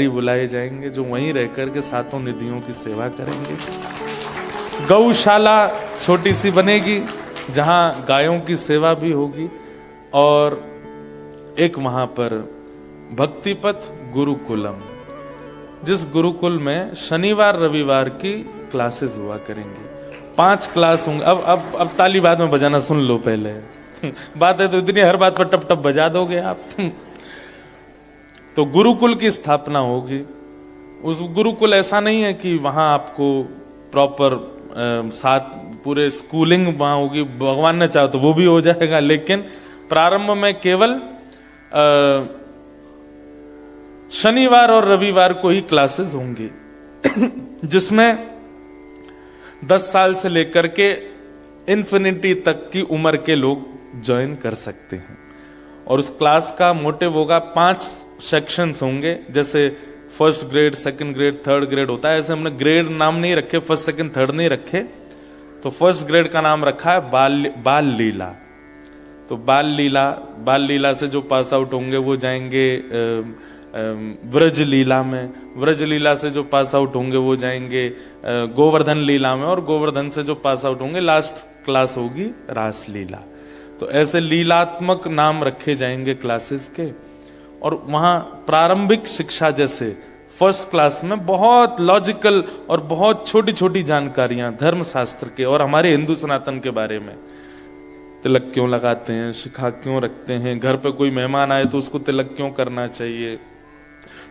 बुलाए जाएंगे जो वहीं रह कर के सातों निधियों की सेवा करेंगे। गौशाला छोटी सी बनेगी जहां गायों की सेवा भी होगी, और एक वहां पर भक्तिपथ गुरुकुलम, जिस गुरुकुल में शनिवार रविवार की क्लासेस हुआ करेंगी। 5 क्लास होंगे। अब ताली बाद में बजाना सुन लो पहले। बात है तो इतनी, हर बात पर टप टप बजा दोगे आप। तो गुरुकुल की स्थापना होगी। उस गुरुकुल ऐसा नहीं है कि वहां आपको प्रॉपर साथ पूरे स्कूलिंग वहां होगी, भगवान ने चाहा तो वो भी हो जाएगा, लेकिन प्रारंभ में केवल शनिवार और रविवार को ही क्लासेस होंगी, जिसमें 10 साल से लेकर के इन्फिनिटी तक की उम्र के लोग ज्वाइन कर सकते हैं। और उस क्लास का मोटिव होगा, 5 सेक्शंस होंगे, जैसे first grade, second grade, third grade होता है। ऐसे हमने ग्रेड नाम नहीं रखे, फर्स्ट सेकंड थर्ड नहीं रखे। तो फर्स्ट ग्रेड का नाम रखा है बाल लीला। तो बाल लीला से जो पास आउट होंगे वो जाएंगे व्रज लीला में, व्रज लीला से जो पास आउट होंगे वो जाएंगे गोवर्धन लीला में, और गोवर्धन से जो पास आउट होंगे लास्ट क्लास होगी रास लीला। तो ऐसे लीलात्मक नाम रखे जाएंगे क्लासेस के। और वहां प्रारंभिक शिक्षा, जैसे फर्स्ट क्लास में बहुत लॉजिकल और बहुत छोटी छोटी जानकारियां धर्मशास्त्र के और हमारे हिंदू सनातन के बारे में, तिलक क्यों लगाते हैं, शिखा क्यों रखते हैं, घर पे कोई मेहमान आए तो उसको तिलक क्यों करना चाहिए,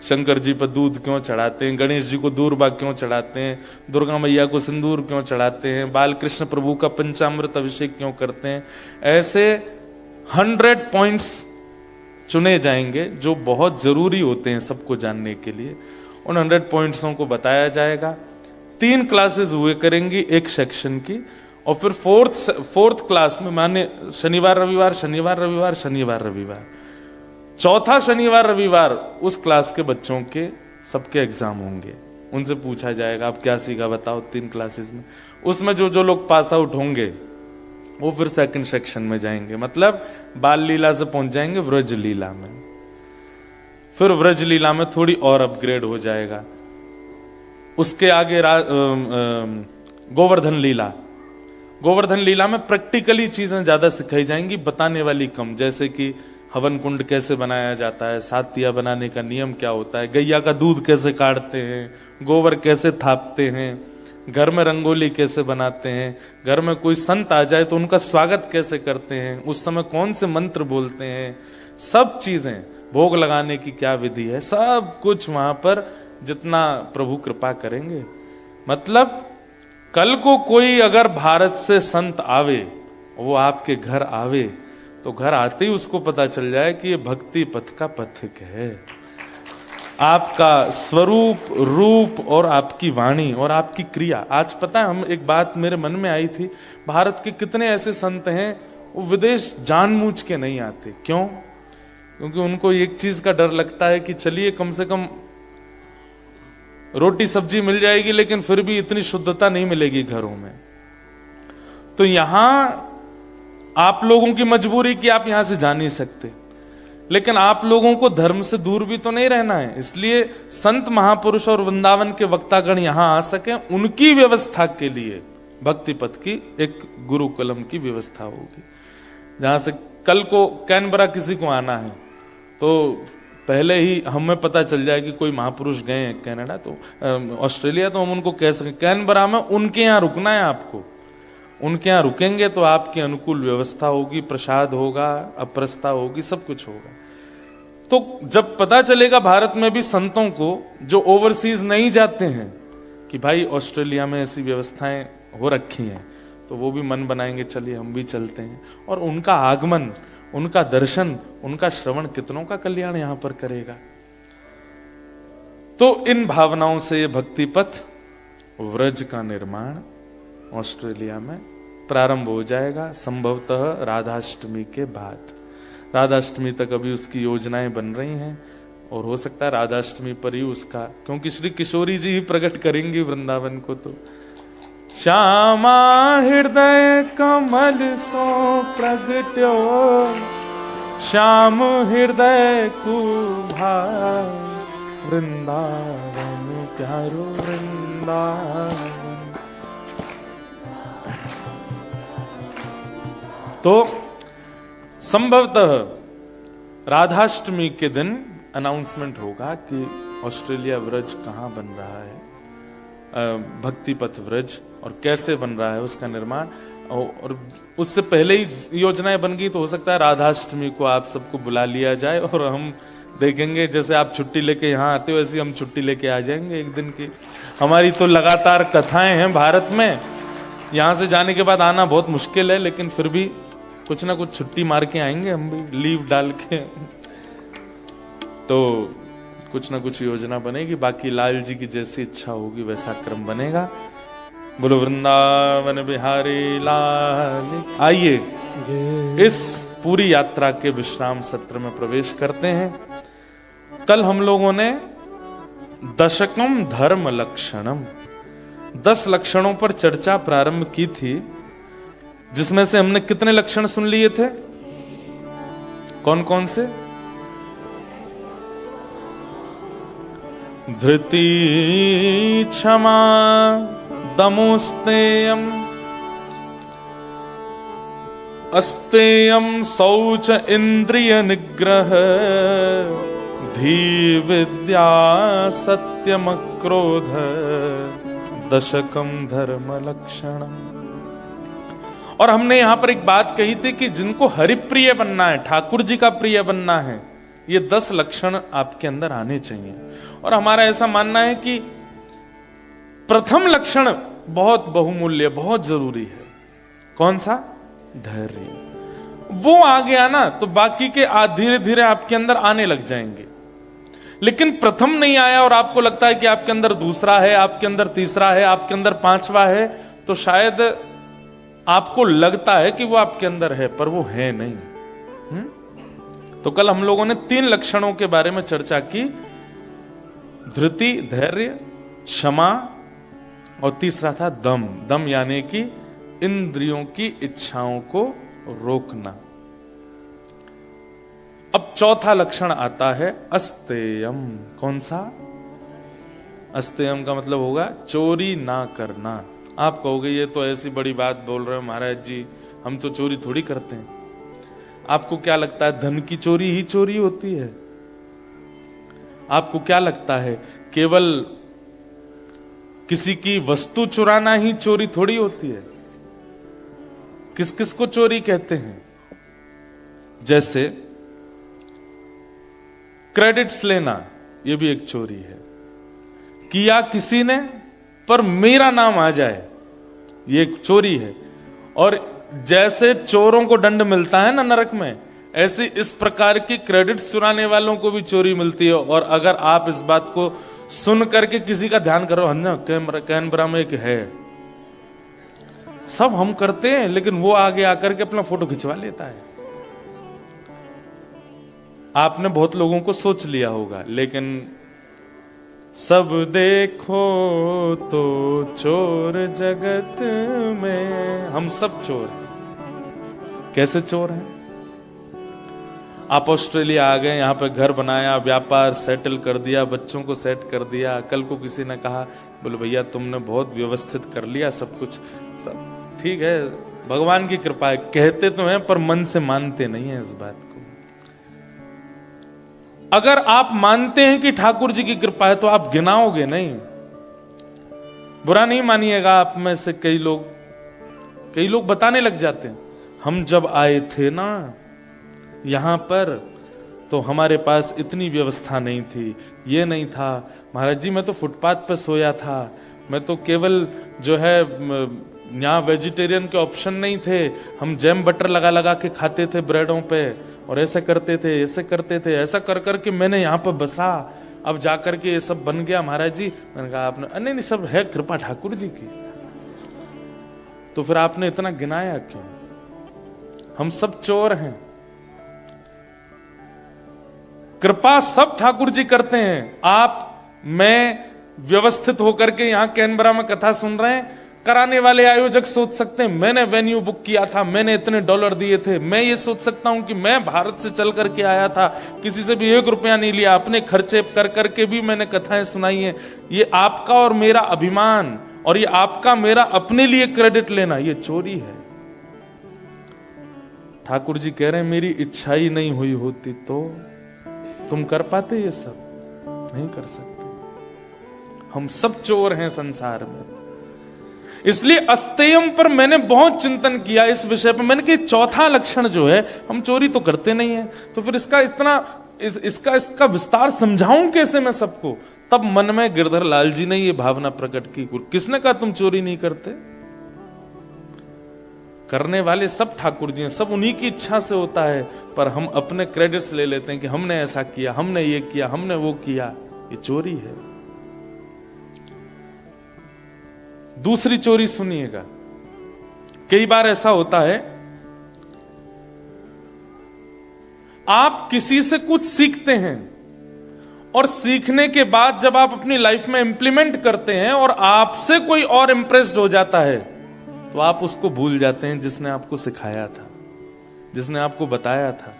शंकर जी पर दूध क्यों चढ़ाते हैं, गणेश जी को दूर्बा क्यों चढ़ाते हैं, दुर्गा मैया को सिंदूर क्यों चढ़ाते हैं, बाल कृष्ण प्रभु का पंचामृत अभिषेक क्यों करते हैं। ऐसे 100 पॉइंट्स चुने जाएंगे जो बहुत जरूरी होते हैं सबको जानने के लिए। उन 100 पॉइंट्सों को बताया जाएगा। 3 क्लासेस हुए करेंगी एक सेक्शन की, और फिर फोर्थ क्लास में माने शनिवार रविवार, शनिवार रविवार, शनिवार रविवार, चौथा शनिवार रविवार उस क्लास के बच्चों के सबके एग्जाम होंगे। उनसे पूछा जाएगा आप क्या सीखा बताओ 3 क्लासेस में। उसमें जो लोग पास आउट होंगे वो फिर सेकंड सेक्शन में जाएंगे, मतलब बाल लीला से पहुंच जाएंगे व्रज लीला में। फिर व्रज लीला में थोड़ी और अपग्रेड हो जाएगा। उसके आगे गोवर्धन लीला, गोवर्धन लीला में प्रैक्टिकली चीजें ज्यादा सिखाई जाएंगी, बताने वाली कम, जैसे कि हवन कुंड कैसे बनाया जाता है, सातिया बनाने का नियम क्या होता है, गैया का दूध कैसे काढ़ते हैं, गोबर कैसे थापते हैं, घर में रंगोली कैसे बनाते हैं, घर में कोई संत आ जाए तो उनका स्वागत कैसे करते हैं, उस समय कौन से मंत्र बोलते हैं, सब चीजें, भोग लगाने की क्या विधि है, सब कुछ वहां पर जितना प्रभु कृपा करेंगे। मतलब कल को कोई अगर भारत से संत आवे, वो आपके घर आवे, तो घर आते ही उसको पता चल जाए कि ये भक्ति पथ का पथिक है। आपका स्वरूप, रूप और आपकी वाणी और आपकी क्रिया। आज पता है, हम एक बात मेरे मन में आई थी, भारत के कितने ऐसे संत हैं वो विदेश जानबूझ के नहीं आते। क्यों? क्योंकि उनको एक चीज का डर लगता है कि चलिए कम से कम रोटी सब्जी मिल जाएगी, लेकिन फिर भी इतनी शुद्धता नहीं मिलेगी घरों में। तो यहां आप लोगों की मजबूरी कि आप यहां से जा नहीं सकते, लेकिन आप लोगों को धर्म से दूर भी तो नहीं रहना है। इसलिए संत महापुरुष और वृंदावन के वक्तागण यहां आ सके, उनकी व्यवस्था के लिए भक्ति पथ की एक गुरुकुलम की व्यवस्था होगी। जहां से कल को कैनबरा किसी को आना है तो पहले ही हमें पता चल जाए कि कोई महापुरुष गए हैं कनाडा, तो ऑस्ट्रेलिया, तो हम उनको कह सकें कैनबरा में उनके यहाँ रुकना है आपको, उनके यहाँ रुकेंगे तो आपकी अनुकूल व्यवस्था होगी, प्रसाद होगा, अप्रस्था होगी, सब कुछ होगा। तो जब पता चलेगा भारत में भी संतों को जो ओवरसीज नहीं जाते हैं कि भाई ऑस्ट्रेलिया में ऐसी व्यवस्थाएं हो रखी हैं, तो वो भी मन बनाएंगे चलिए हम भी चलते हैं। और उनका आगमन, उनका दर्शन, उनका श्रवण कितनों का कल्याण यहां पर करेगा। तो इन भावनाओं से ये भक्ति पथ व्रज का निर्माण ऑस्ट्रेलिया में प्रारंभ हो जाएगा, संभवतः राधाष्टमी के बाद। राधाष्टमी तक अभी उसकी योजनाएं बन रही हैं, और हो सकता है राधाष्टमी पर ही उसका, क्योंकि श्री किशोरी जी ही प्रकट करेंगी वृंदावन को। तो श्यामा हृदय कमल सो प्रगट्यो, श्याम हृदय कुभार, वृंदावन प्यारो वृंदावन। तो संभवतः राधाष्टमी के दिन अनाउंसमेंट होगा कि ऑस्ट्रेलिया व्रज कहां बन रहा है, भक्ति पथ व्रज, और कैसे बन रहा है उसका निर्माण। और उससे पहले ही योजनाएं बन गई तो हो सकता है राधाष्टमी को आप सबको बुला लिया जाए और हम देखेंगे जैसे आप छुट्टी लेके यहाँ आते हो वैसे हम छुट्टी लेके आ जाएंगे एक दिन की। हमारी तो लगातार कथाएं हैं भारत में, यहाँ से जाने के बाद आना बहुत मुश्किल है, लेकिन फिर भी कुछ ना कुछ छुट्टी मार के आएंगे हम भी, लीव डाल के। तो कुछ ना कुछ योजना बनेगी, बाकी लाल जी की जैसी इच्छा होगी वैसा क्रम बनेगा। बोलो वृंदावन बिहारी लाल। आइए इस पूरी यात्रा के विश्राम सत्र में प्रवेश करते हैं। कल हम लोगों ने दशकम धर्म लक्षणम, 10 लक्षणों पर चर्चा प्रारंभ की थी, जिसमें से हमने कितने लक्षण सुन लिए थे? कौन कौन से? धृति, क्षमा, दमोस्तेयम, अस्तेयम, शौच, इंद्रिय निग्रह, धी विद्या, सत्यम, क्रोध, दशकम धर्म लक्षणम। और हमने यहां पर एक बात कही थी कि जिनको हरिप्रिय बनना है, ठाकुर जी का प्रिय बनना है, ये 10 लक्षण आपके अंदर आने चाहिए। और हमारा ऐसा मानना है कि प्रथम लक्षण बहुत बहुमूल्य, बहुत जरूरी है। कौन सा? धैर्य। वो आ गया ना तो बाकी के धीरे धीरे आपके अंदर आने लग जाएंगे। लेकिन प्रथम नहीं आया और आपको लगता है कि आपके अंदर दूसरा है, आपके अंदर तीसरा है, आपके अंदर 5वां है, तो शायद आपको लगता है कि वो आपके अंदर है, पर वो है नहीं। तो कल हम लोगों ने 3 लक्षणों के बारे में चर्चा की, धृति, धैर्य, क्षमा, और तीसरा था दम। दम यानी कि इंद्रियों की इच्छाओं को रोकना। अब चौथा लक्षण आता है अस्तेयम। कौन सा? अस्तेयम का मतलब होगा चोरी ना करना। आप कहोगे ये तो ऐसी बड़ी बात बोल रहे हो महाराज जी, हम तो चोरी थोड़ी करते हैं। आपको क्या लगता है धन की चोरी ही चोरी होती है? आपको क्या लगता है केवल किसी की वस्तु चुराना ही चोरी थोड़ी होती है? किस किस को चोरी कहते हैं? जैसे क्रेडिट्स लेना, यह भी एक चोरी है। किया किसी ने पर मेरा नाम आ जाए, ये एक चोरी है। और जैसे चोरों को दंड मिलता है ना नरक में, ऐसी इस प्रकार की क्रेडिट्स चुराने वालों को भी चोरी मिलती है। और अगर आप इस बात को सुन करके किसी का ध्यान करो, हन्ना कैनबरा में एक है, सब हम करते हैं, लेकिन वो आगे आकर के अपना फोटो खिंचवा लेता है। आपने बहुत लोगों को सोच लिया होगा, लेकिन सब देखो तो चोर जगत में, हम सब चोर हैं। कैसे चोर हैं? आप ऑस्ट्रेलिया आ गए, यहां पे घर बनाया, व्यापार सेटल कर दिया, बच्चों को सेट कर दिया। कल को किसी ने कहा, बोले भैया तुमने बहुत व्यवस्थित कर लिया सब कुछ, सब ठीक है, भगवान की कृपा है। कहते तो हैं पर मन से मानते नहीं है इस बात को। अगर आप मानते हैं कि ठाकुर जी की कृपा है तो आप गिनाओगे नहीं। बुरा नहीं मानिएगा, आप में से कई लोग बताने लग जाते हैं, हम जब आए थे ना यहां पर तो हमारे पास इतनी व्यवस्था नहीं थी, ये नहीं था महाराज जी, मैं तो फुटपाथ पे सोया था, मैं तो केवल जो है यहाँ वेजिटेरियन के ऑप्शन नहीं थे, हम जैम बटर लगा लगा के खाते थे ब्रेडों पे, और ऐसे करते थे, ऐसे करते थे, ऐसा कर करके मैंने यहाँ पर बसा, अब जाकर के ये सब बन गया महाराज जी। मैंने कहा आपने, नहीं सब है कृपा ठाकुर जी की। तो फिर आपने इतना गिनाया क्यों? हम सब चोर हैं, कृपा सब ठाकुर जी करते हैं। आप मैं व्यवस्थित होकर के यहां कैनबरा में कथा सुन रहे हैं, कराने वाले आयोजक सोच सकते हैं मैंने वेन्यू बुक किया था, मैंने इतने डॉलर दिए थे। मैं ये सोच सकता हूं कि मैं भारत से चल करके आया था, किसी से भी 1 रुपया नहीं लिया, अपने खर्चे कर करके भी मैंने कथाएं सुनाई हैं। ये आपका और मेरा अभिमान और ये आपका मेरा अपने लिए क्रेडिट लेना, ये चोरी है। ठाकुर जी कह रहे हैं मेरी इच्छा ही नहीं हुई होती तो तुम कर पाते ये सब? नहीं कर सकते। हम सब चोर हैं संसार में। इसलिए अस्तेयम पर मैंने बहुत चिंतन किया इस विषय पर। मैंने कहा चौथा लक्षण जो है, हम चोरी तो करते नहीं है, तो फिर इसका विस्तार समझाऊं कैसे मैं सबको? तब मन में गिरधर लाल जी ने ये भावना प्रकट की। किसने कहा तुम चोरी नहीं करते? करने वाले सब ठाकुर जी हैं, सब उन्हीं की इच्छा से होता है, पर हम अपने क्रेडिट्स ले लेते हैं कि हमने ऐसा किया, हमने ये किया, हमने वो किया। ये चोरी है। दूसरी चोरी सुनिएगा। कई बार ऐसा होता है, आप किसी से कुछ सीखते हैं और सीखने के बाद जब आप अपनी लाइफ में इंप्लीमेंट करते हैं और आपसे कोई और इंप्रेस्ड हो जाता है, तो आप उसको भूल जाते हैं जिसने आपको सिखाया था, जिसने आपको बताया था।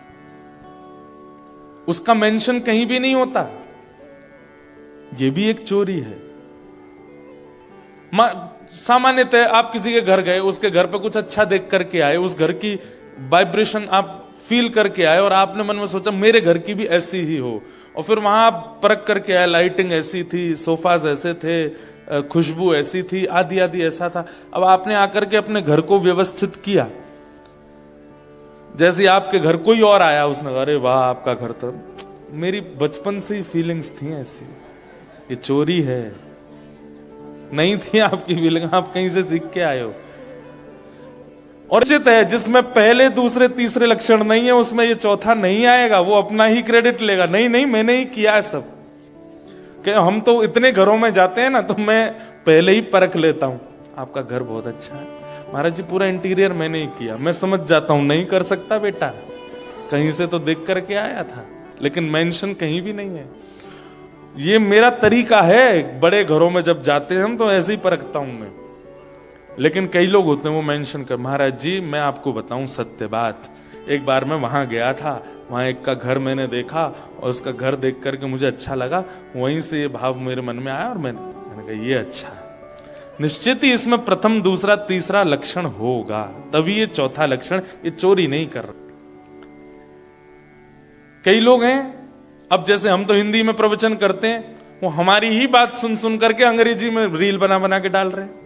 उसका मेंशन कहीं भी नहीं होता। यह भी एक चोरी है। सामान्यतः आप किसी के घर गए, उसके घर पे कुछ अच्छा देख करके आए, उस घर की वाइब्रेशन आप फील करके आए और आपने मन में सोचा मेरे घर की भी ऐसी ही हो, और फिर वहां आप परख करके आए, लाइटिंग ऐसी थी, सोफाज ऐसे थे, खुशबू ऐसी थी, आदि आदि ऐसा था। अब आपने आकर के अपने घर को व्यवस्थित किया। जैसे आपके घर कोई और आया, उसने अरे वाह आपका घर तो, मेरी बचपन से ही फीलिंग्स थी ऐसी। ये चोरी है। नहीं थी आपकी फीलिंग, आप कहीं से सीख के आए हो। और उचित है जिसमें पहले दूसरे तीसरे लक्षण नहीं है, उसमें ये चौथा नहीं आएगा। वो अपना ही क्रेडिट लेगा, नहीं नहीं मैंने ही किया है सब। कि हम तो इतने घरों में जाते हैं ना, तो मैं पहले ही परख लेता हूं, आपका घर बहुत अच्छा है महाराज जी, पूरा इंटीरियर मैंने ही किया। मैं समझ जाता हूं नहीं कर सकता बेटा, कहीं से तो देख करके आया था, लेकिन मेंशन कहीं भी नहीं है। ये मेरा तरीका है। बड़े घरों में जब जाते हैं हम, तो ऐसे ही परखता हूं मैं। लेकिन कई लोग होते हैं वो मेंशन कर, महाराज जी मैं आपको बताऊं सत्य बात, एक बार मैं वहां गया था, वहां एक का घर मैंने देखा और उसका घर देख करके मुझे अच्छा लगा, वहीं से ये भाव मेरे मन में आया और मैंने कहा ये अच्छा है। निश्चित ही इसमें प्रथम दूसरा तीसरा लक्षण होगा, तभी ये चौथा लक्षण। ये चोरी नहीं कर रहा। कई लोग हैं, अब जैसे हम तो हिंदी में प्रवचन करते हैं, वो हमारी ही बात सुन सुन करके अंग्रेजी में रील बना बना के डाल रहे हैं।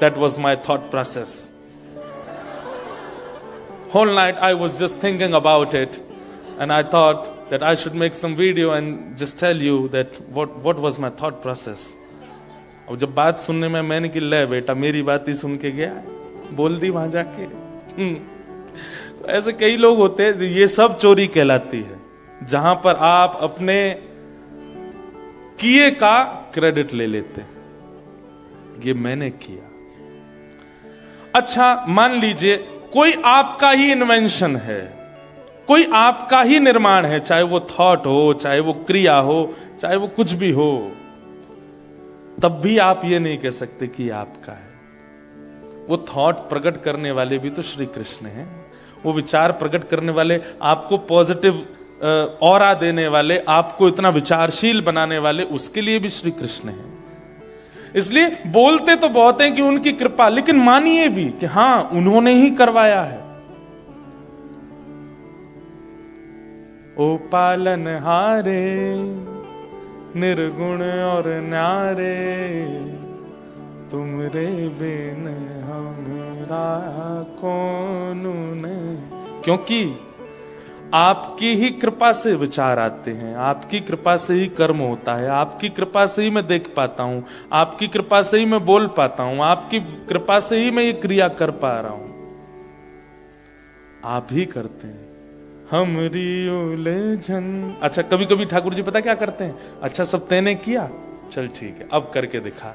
That was my thought process. Whole night I was just thinking about it, and I thought that I should make some video and just tell you that what was my thought process. अब जब बात सुनने में मैंने कि ले बेटा मेरी बात ही सुन के गया, बोल दी वहां जाके। तो ऐसे कई लोग होते हैं, ये सब चोरी कहलाती है, जहां पर आप अपने किए का क्रेडिट ले लेते हैं, ये मैंने किया। अच्छा मान लीजिए कोई आपका ही इन्वेंशन है, कोई आपका ही निर्माण है, चाहे वो थॉट हो, चाहे वो क्रिया हो, चाहे वो कुछ भी हो, तब भी आप ये नहीं कह सकते कि आपका है। वो थॉट प्रकट करने वाले भी तो श्री कृष्ण हैं। वो विचार प्रकट करने वाले, आपको पॉजिटिव ऑरा देने वाले, आपको इतना विचारशील बनाने वाले, उसके लिए भी श्री कृष्ण हैं। इसलिए बोलते तो बहुत हैं कि उनकी कृपा, लेकिन मानिए भी कि हां उन्होंने ही करवाया है। ओ पालनहारे निर्गुण और न्यारे, तुमरे बिन हमरा कौन नहीं। क्योंकि आपकी ही कृपा से विचार आते हैं, आपकी कृपा से ही कर्म होता है, आपकी कृपा से ही मैं देख पाता हूं, आपकी कृपा से ही मैं बोल पाता हूं, आपकी कृपा से ही मैं ये क्रिया कर पा रहा हूं। आप ही करते हैं हमरी उलझन। अच्छा कभी कभी ठाकुर जी पता क्या करते हैं, अच्छा सब तैने किया, चल ठीक है अब करके दिखा।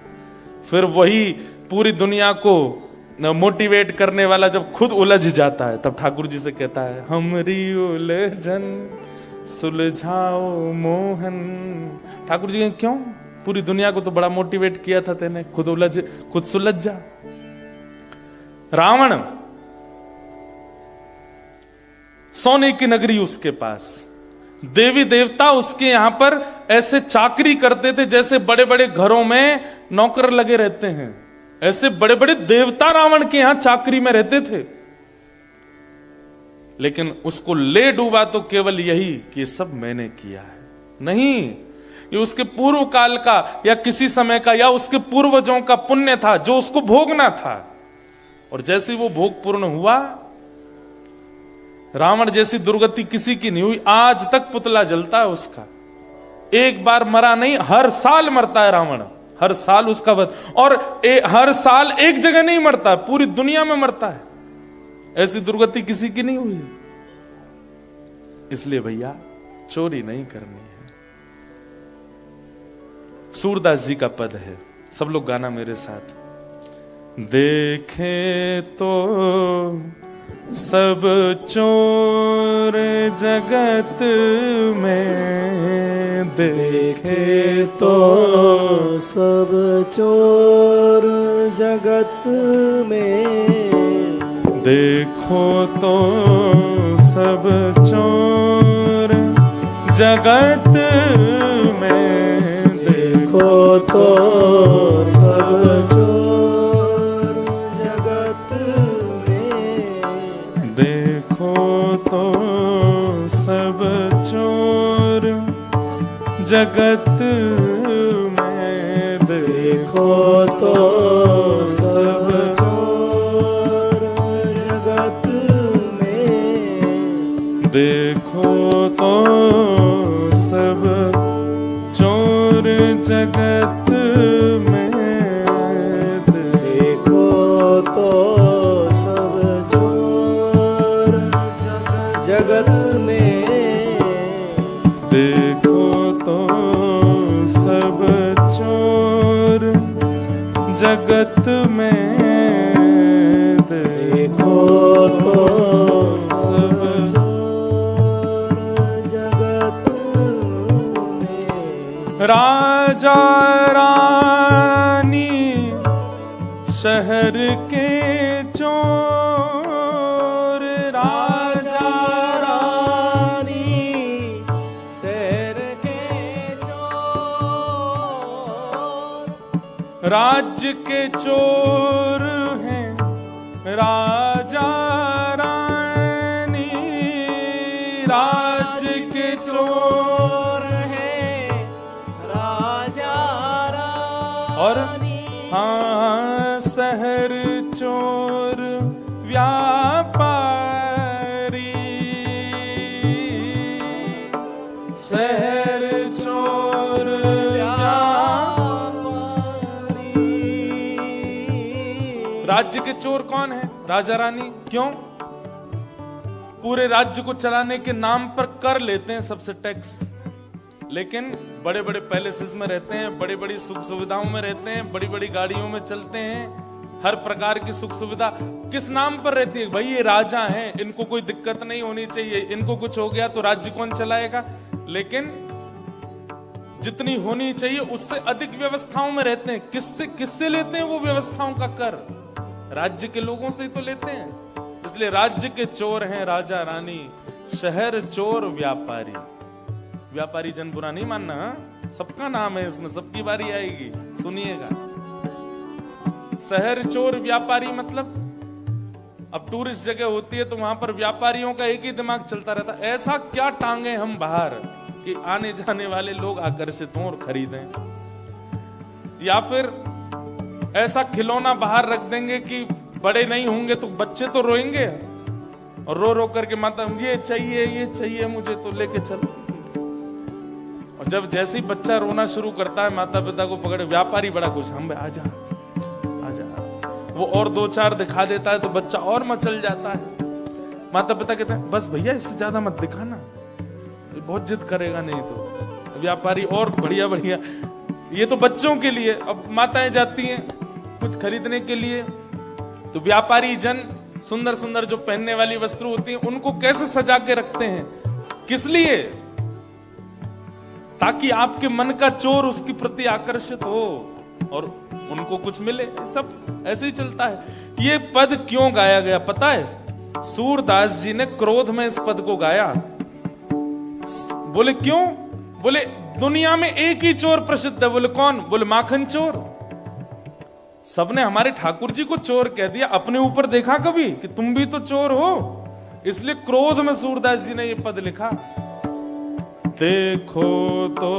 फिर वही पूरी दुनिया को मोटिवेट करने वाला जब खुद उलझ जाता है, तब ठाकुर जी से कहता है हमरी उलझन सुलझाओ मोहन। ठाकुर जी क्यों, पूरी दुनिया को तो बड़ा मोटिवेट किया था तेने, खुद सुलझ जा। रावण, सोने की नगरी उसके पास, देवी देवता उसके यहां पर ऐसे चाकरी करते थे जैसे बड़े बड़े घरों में नौकर लगे रहते हैं, ऐसे बड़े बड़े देवता रावण के यहां चाकरी में रहते थे। लेकिन उसको ले डूबा तो केवल यही कि ये सब मैंने किया है, नहीं, ये उसके पूर्व काल का या किसी समय का या उसके पूर्वजों का पुण्य था जो उसको भोगना था। और जैसे वो भोग पूर्ण हुआ, रावण जैसी दुर्गति किसी की नहीं हुई, आज तक पुतला जलता है उसका। एक बार मरा नहीं, हर साल मरता है रावण, हर साल उसका वध, और हर साल एक जगह नहीं मरता, पूरी दुनिया में मरता है। ऐसी दुर्गति किसी की नहीं हुई। इसलिए भैया चोरी नहीं करनी है। सूरदास जी का पद है, सब लोग गाना मेरे साथ। देखे तो सब चोर जगत में, देखे तो सब चोर जगत में, देखो तो सब चोर जगत में, देखो तो सब चोर जगत में, देखो तो सब चोर जगत में, देखो तो सब चोर जगत में, देखो तो सब चोर जगत में, देखो तो सब चोर जगत में, देखो तो सब चोर जगत में, देखो तो सब चोर जगत में। राजा रानी शहर के चोर, राजा रानी शहर के चोर, राज्य के चोर हैं राजा रानी, राज्य के चोर है राजा रानी, और हाँ शहर चोर व्यापारी, शहर चोर राज्य के चोर कौन है? राजा रानी। क्यों? पूरे राज्य को चलाने के नाम पर कर लेते हैं सबसे टैक्स, लेकिन बड़े बड़े पैलेसेस में रहते हैं, बड़ी बड़ी सुख सुविधाओं में रहते हैं, बड़ी बड़ी गाड़ियों में चलते हैं, हर प्रकार की सुख सुविधा किस नाम पर रहती है? भाई ये राजा हैं, इनको कोई दिक्कत नहीं होनी चाहिए, इनको कुछ हो गया तो राज्य कौन चलाएगा? लेकिन जितनी होनी चाहिए उससे अधिक व्यवस्थाओं में रहते हैं। किससे लेते हैं वो व्यवस्थाओं का कर? राज्य के लोगों से ही तो लेते हैं। इसलिए राज्य के चोर हैं राजा रानी, शहर चोर व्यापारी। व्यापारी जन बुरा नहीं मानना, सबका नाम है इसमें, सबकी बारी आएगी, सुनिएगा। शहर चोर व्यापारी मतलब अब टूरिस्ट जगह होती है तो वहां पर व्यापारियों का एक ही दिमाग चलता रहता है, ऐसा क्या टांगे हम बाहर कि आने जाने वाले लोग आकर्षित हों और खरीदें, या फिर ऐसा खिलौना बाहर रख देंगे कि बड़े नहीं होंगे तो बच्चे तो रोएंगे और रो रो करके माता ये चाहिए मुझे तो लेके चलो। और जब जैसे ही बच्चा रोना शुरू करता है माता पिता को पकड़े व्यापारी बड़ा खुश, हम आजा आजा, वो और दो चार दिखा देता है तो बच्चा और मचल जाता है। माता पिता कहते हैं बस भैया इससे ज्यादा मत दिखाना, बहुत जिद करेगा नहीं तो। व्यापारी और बढ़िया बढ़िया, ये तो बच्चों के लिए। अब माताएं जाती हैं कुछ खरीदने के लिए तो व्यापारी जन सुंदर सुंदर जो पहनने वाली वस्त्र होती हैं उनको कैसे सजा के रखते हैं, किस लिए? ताकि आपके मन का चोर उसके प्रति आकर्षित हो और उनको कुछ मिले। सब ऐसे ही चलता है। ये पद क्यों गाया गया पता है? सूरदास जी ने क्रोध में इस पद को गाया। बोले क्यों? बोले दुनिया में एक ही चोर प्रसिद्ध है। बोले कौन? बोले माखन चोर। सबने हमारे ठाकुर जी को चोर कह दिया, अपने ऊपर देखा कभी कि तुम भी तो चोर हो? इसलिए क्रोध में सूरदास जी ने ये पद लिखा। देखो तो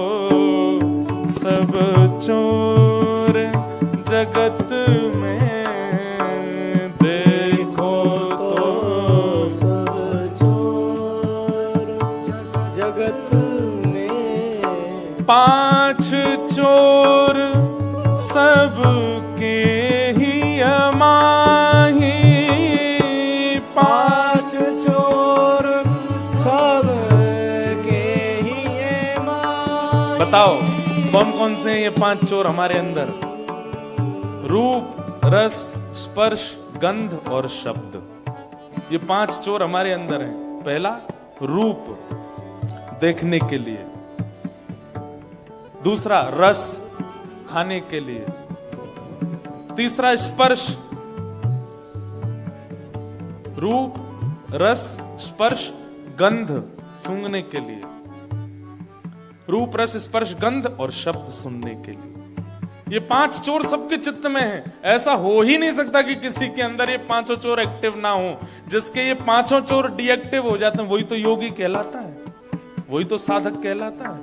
सब चोर जगत में, देखो तो सब चोर जगत में, पांच चोर सबके ही अमाही, पांच चोर सबके ही अमाही। बताओ कौन कौन से हैं ये पांच चोर हमारे अंदर? रूप, रस, स्पर्श, गंध और शब्द। ये पांच चोर हमारे अंदर हैं। पहला रूप, देखने के लिए। दूसरा रस, खाने के लिए। तीसरा स्पर्श, रूप, रस, स्पर्श, गंध, सूंघने के लिए। रूप, रस, स्पर्श, गंध और शब्द सुनने के लिए। ये पांच चोर सबके चित्त में है। ऐसा हो ही नहीं सकता कि किसी के अंदर ये पांचों चोर एक्टिव ना हो। जिसके ये पांचों चोर डीएक्टिव हो जाते हैं वही तो योगी कहलाता है, वही तो साधक कहलाता है।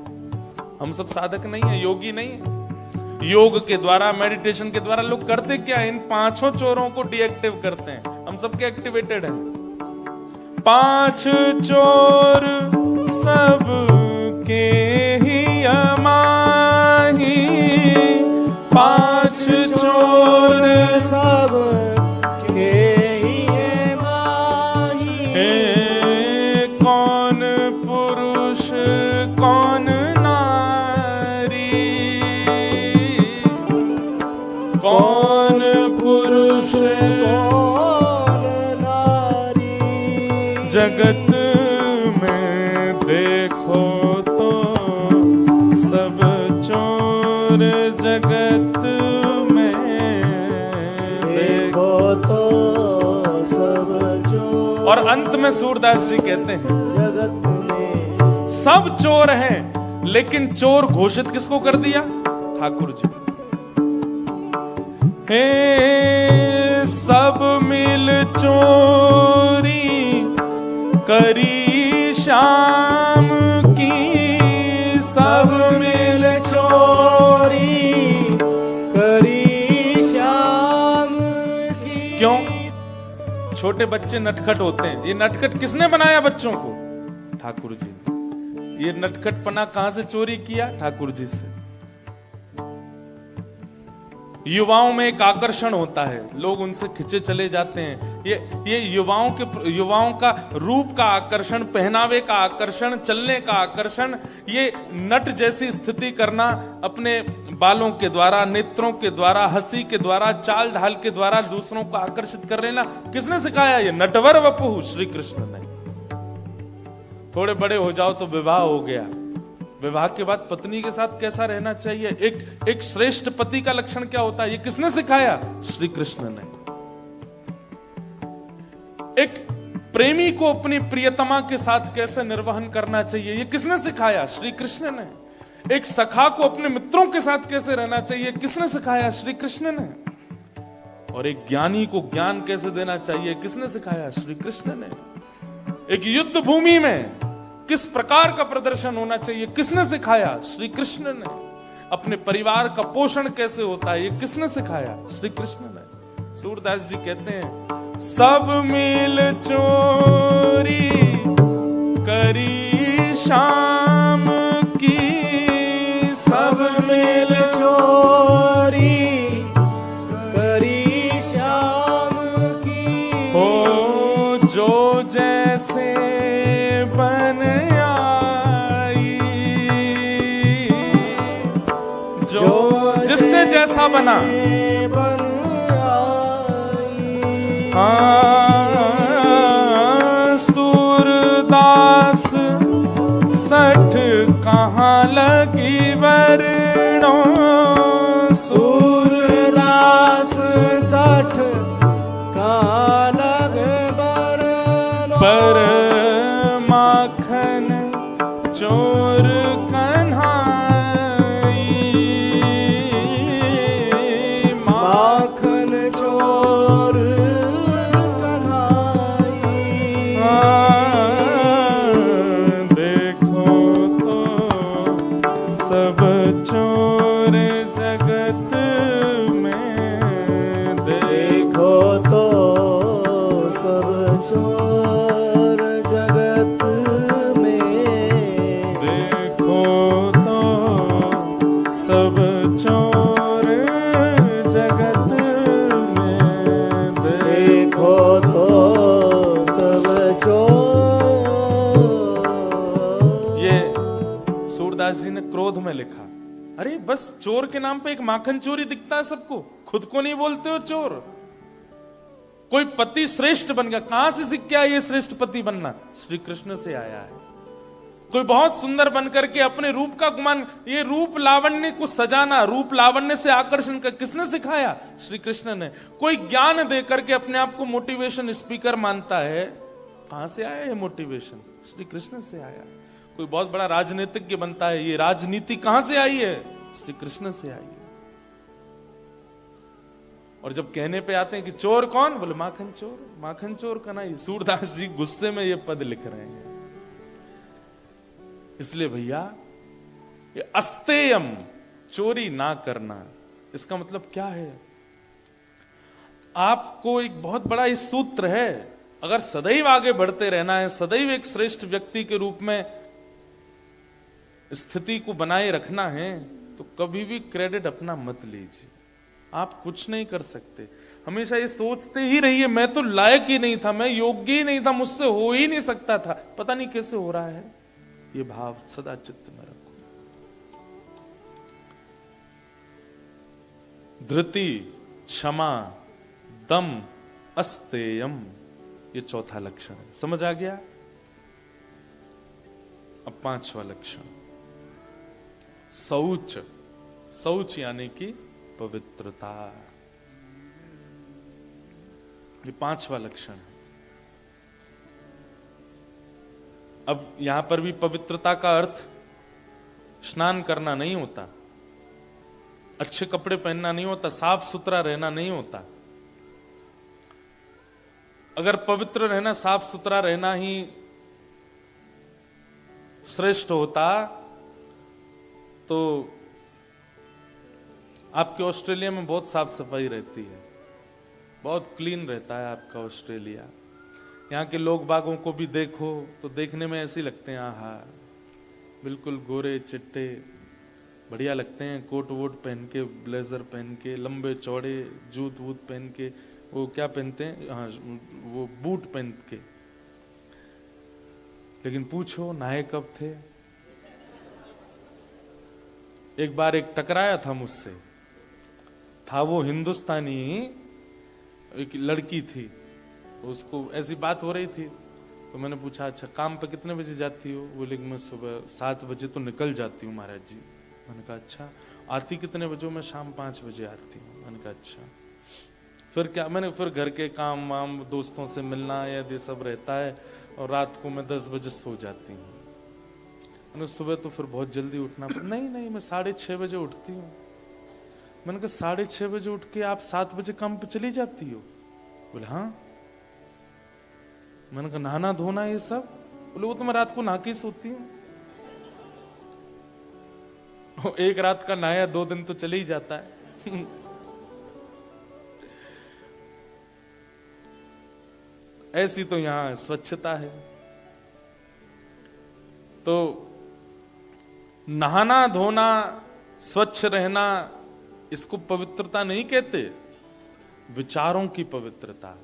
हम सब साधक नहीं है, योगी नहीं है। योग के द्वारा, मेडिटेशन के द्वारा लोग करते क्या है? इन पांचों चोरों को डीएक्टिव करते हैं। हम सबके एक्टिवेटेड हैं। पांच चोर सबके ही अमाही, पांच चोर सबके ही अमाही। कौन पुरुष कौन नारी, कौन पुरुष कौन नारी, जगत में देखो तो सब चोर जगत में देखो तो सब चोर। और अंत में सूरदास जी कहते हैं जगत में सब चोर हैं, लेकिन चोर घोषित किसको कर दिया? ठाकुर जी। हे सब मिल चोरी करी शाम की, सब मिल चोरी करी शाम की। क्यों? छोटे बच्चे नटखट होते हैं। ये नटखट किसने बनाया बच्चों को? ठाकुर जी ने। ये नटखटपना कहां से चोरी किया? ठाकुर जी से। युवाओं में एक आकर्षण होता है, लोग उनसे खिंचे चले जाते हैं। ये युवाओं का रूप का आकर्षण, पहनावे का आकर्षण, चलने का आकर्षण, ये नट जैसी स्थिति करना अपने बालों के द्वारा, नेत्रों के द्वारा, हंसी के द्वारा, चाल ढाल के द्वारा दूसरों को आकर्षित कर लेना किसने सिखाया? ये नटवर वपुः श्री कृष्ण ने। थोड़े बड़े हो जाओ तो विवाह हो गया। विवाह के बाद पत्नी के साथ कैसा रहना चाहिए, एक श्रेष्ठ पति का लक्षण क्या होता है, ये किसने सिखाया? श्री कृष्ण ने। एक प्रेमी को अपनी प्रियतमा के साथ कैसे निर्वहन करना चाहिए, ये किसने सिखाया? श्री कृष्ण ने। एक सखा को अपने मित्रों के साथ कैसे रहना चाहिए, किसने सिखाया? श्री कृष्ण ने। और एक ज्ञानी को ज्ञान कैसे देना चाहिए, किसने सिखाया? श्री कृष्ण ने। एक युद्ध भूमि में किस प्रकार का प्रदर्शन होना चाहिए, किसने सिखाया? श्री कृष्ण ने। अपने परिवार का पोषण कैसे होता है, ये किसने सिखाया? श्री कृष्ण ने। सूरदास जी कहते हैं सब मिल चोरी करी शाम की, सब मिल चोरी करी शाम की। हो जो जैसे बन आई, जो जिससे जैसा बना। सूरदास 60 कहाँ लगी वरणो सूरदास 60 कालग बरनो पर माखन चोर कन्हाई माखन चोर कन्हाई देखो तो सब चोर जगत में देखो तो सब चोर जगत में देखो तो सब चोर जगत में देखो तो सब चोर। ये सूरदास जी ने क्रोध में लिखा। अरे बस चोर के नाम पे एक माखन चोरी दिखता है सबको, खुद को नहीं बोलते हो चोर। कोई पति श्रेष्ठ बन गया, कहां से सीख के आया ये श्रेष्ठ पति बनना? श्री कृष्ण से आया है। कोई बहुत सुंदर बनकर के अपने रूप का गुमान, ये रूप लावण्य को सजाना, रूप लावण्य से आकर्षण का किसने सिखाया? श्री कृष्ण ने। कोई ज्ञान दे करके अपने आप को मोटिवेशन स्पीकर मानता है, कहां से आया ये मोटिवेशन? श्री कृष्ण से आया। कोई बहुत बड़ा राजनीतिज्ञ बनता है, ये राजनीति कहां से आई है? श्री कृष्ण से आई है। और जब कहने पे आते हैं कि चोर कौन, बोले माखन चोर का नहीं। सूरदास जी गुस्से में ये पद लिख रहे हैं। इसलिए भैया ये अस्तेयम, चोरी ना करना, इसका मतलब क्या है? आपको एक बहुत बड़ा इस सूत्र है, अगर सदैव आगे बढ़ते रहना है, सदैव एक श्रेष्ठ व्यक्ति के रूप में स्थिति को बनाए रखना है, तो कभी भी क्रेडिट अपना मत लीजिए। आप कुछ नहीं कर सकते। हमेशा ये सोचते ही रहिए मैं तो लायक ही नहीं था, मैं योग्य ही नहीं था, मुझसे हो ही नहीं सकता था, पता नहीं कैसे हो रहा है। ये भाव सदा चित्त में रखो। धृति, क्षमा, दम, अस्तेयम, ये चौथा लक्षण है। समझ आ गया? अब पांचवा लक्षण, शौच। शौच यानी कि पवित्रता। ये पांचवा लक्षण है। अब यहां पर भी पवित्रता का अर्थ स्नान करना नहीं होता, अच्छे कपड़े पहनना नहीं होता, साफ सुथरा रहना नहीं होता। अगर पवित्र रहना, साफ सुथरा रहना ही श्रेष्ठ होता तो आपके ऑस्ट्रेलिया में बहुत साफ सफाई रहती है, बहुत क्लीन रहता है आपका ऑस्ट्रेलिया। यहाँ के लोग बागों को भी देखो तो देखने में ऐसे लगते हैं, आहा बिल्कुल गोरे चिट्टे, बढ़िया लगते हैं, कोट वोट पहन के, ब्लेजर पहन के, लंबे चौड़े जूत वूत पहन के, वो क्या पहनते हैं, हाँ वो बूट पहन के। लेकिन पूछो नहाए कब थे? एक बार एक टकराया था मुझसे, था वो हिंदुस्तानी, एक लड़की थी, उसको ऐसी बात हो रही थी तो मैंने पूछा अच्छा काम पे कितने बजे जाती हो? बोले मैं सुबह 7 बजे तो निकल जाती हूँ महाराज जी। मैंने कहा अच्छा, आती कितने बजे? मैं शाम 5 बजे आती हूँ। मैंने कहा अच्छा, फिर क्या? मैंने फिर घर के काम वाम, दोस्तों से मिलना ये सब रहता है, और रात को मैं 10 बजे सो जाती हूँ। मैंने सुबह तो फिर बहुत जल्दी उठना। नहीं मैं 6:30 बजे उठती हूँ। मैंने कहा 6:30 बजे उठ के आप 7 बजे काम पे चली जाती हो? बोले हाँ। मैंने कहा नहाना धोना ये सब? बोले वो तो मैं रात को नहा के सोती हूँ। एक रात का नहाया 2 दिन तो चले ही जाता है। ऐसी तो यहां स्वच्छता है। तो नहाना धोना, स्वच्छ रहना, इसको पवित्रता नहीं कहते, विचारों की पवित्रता।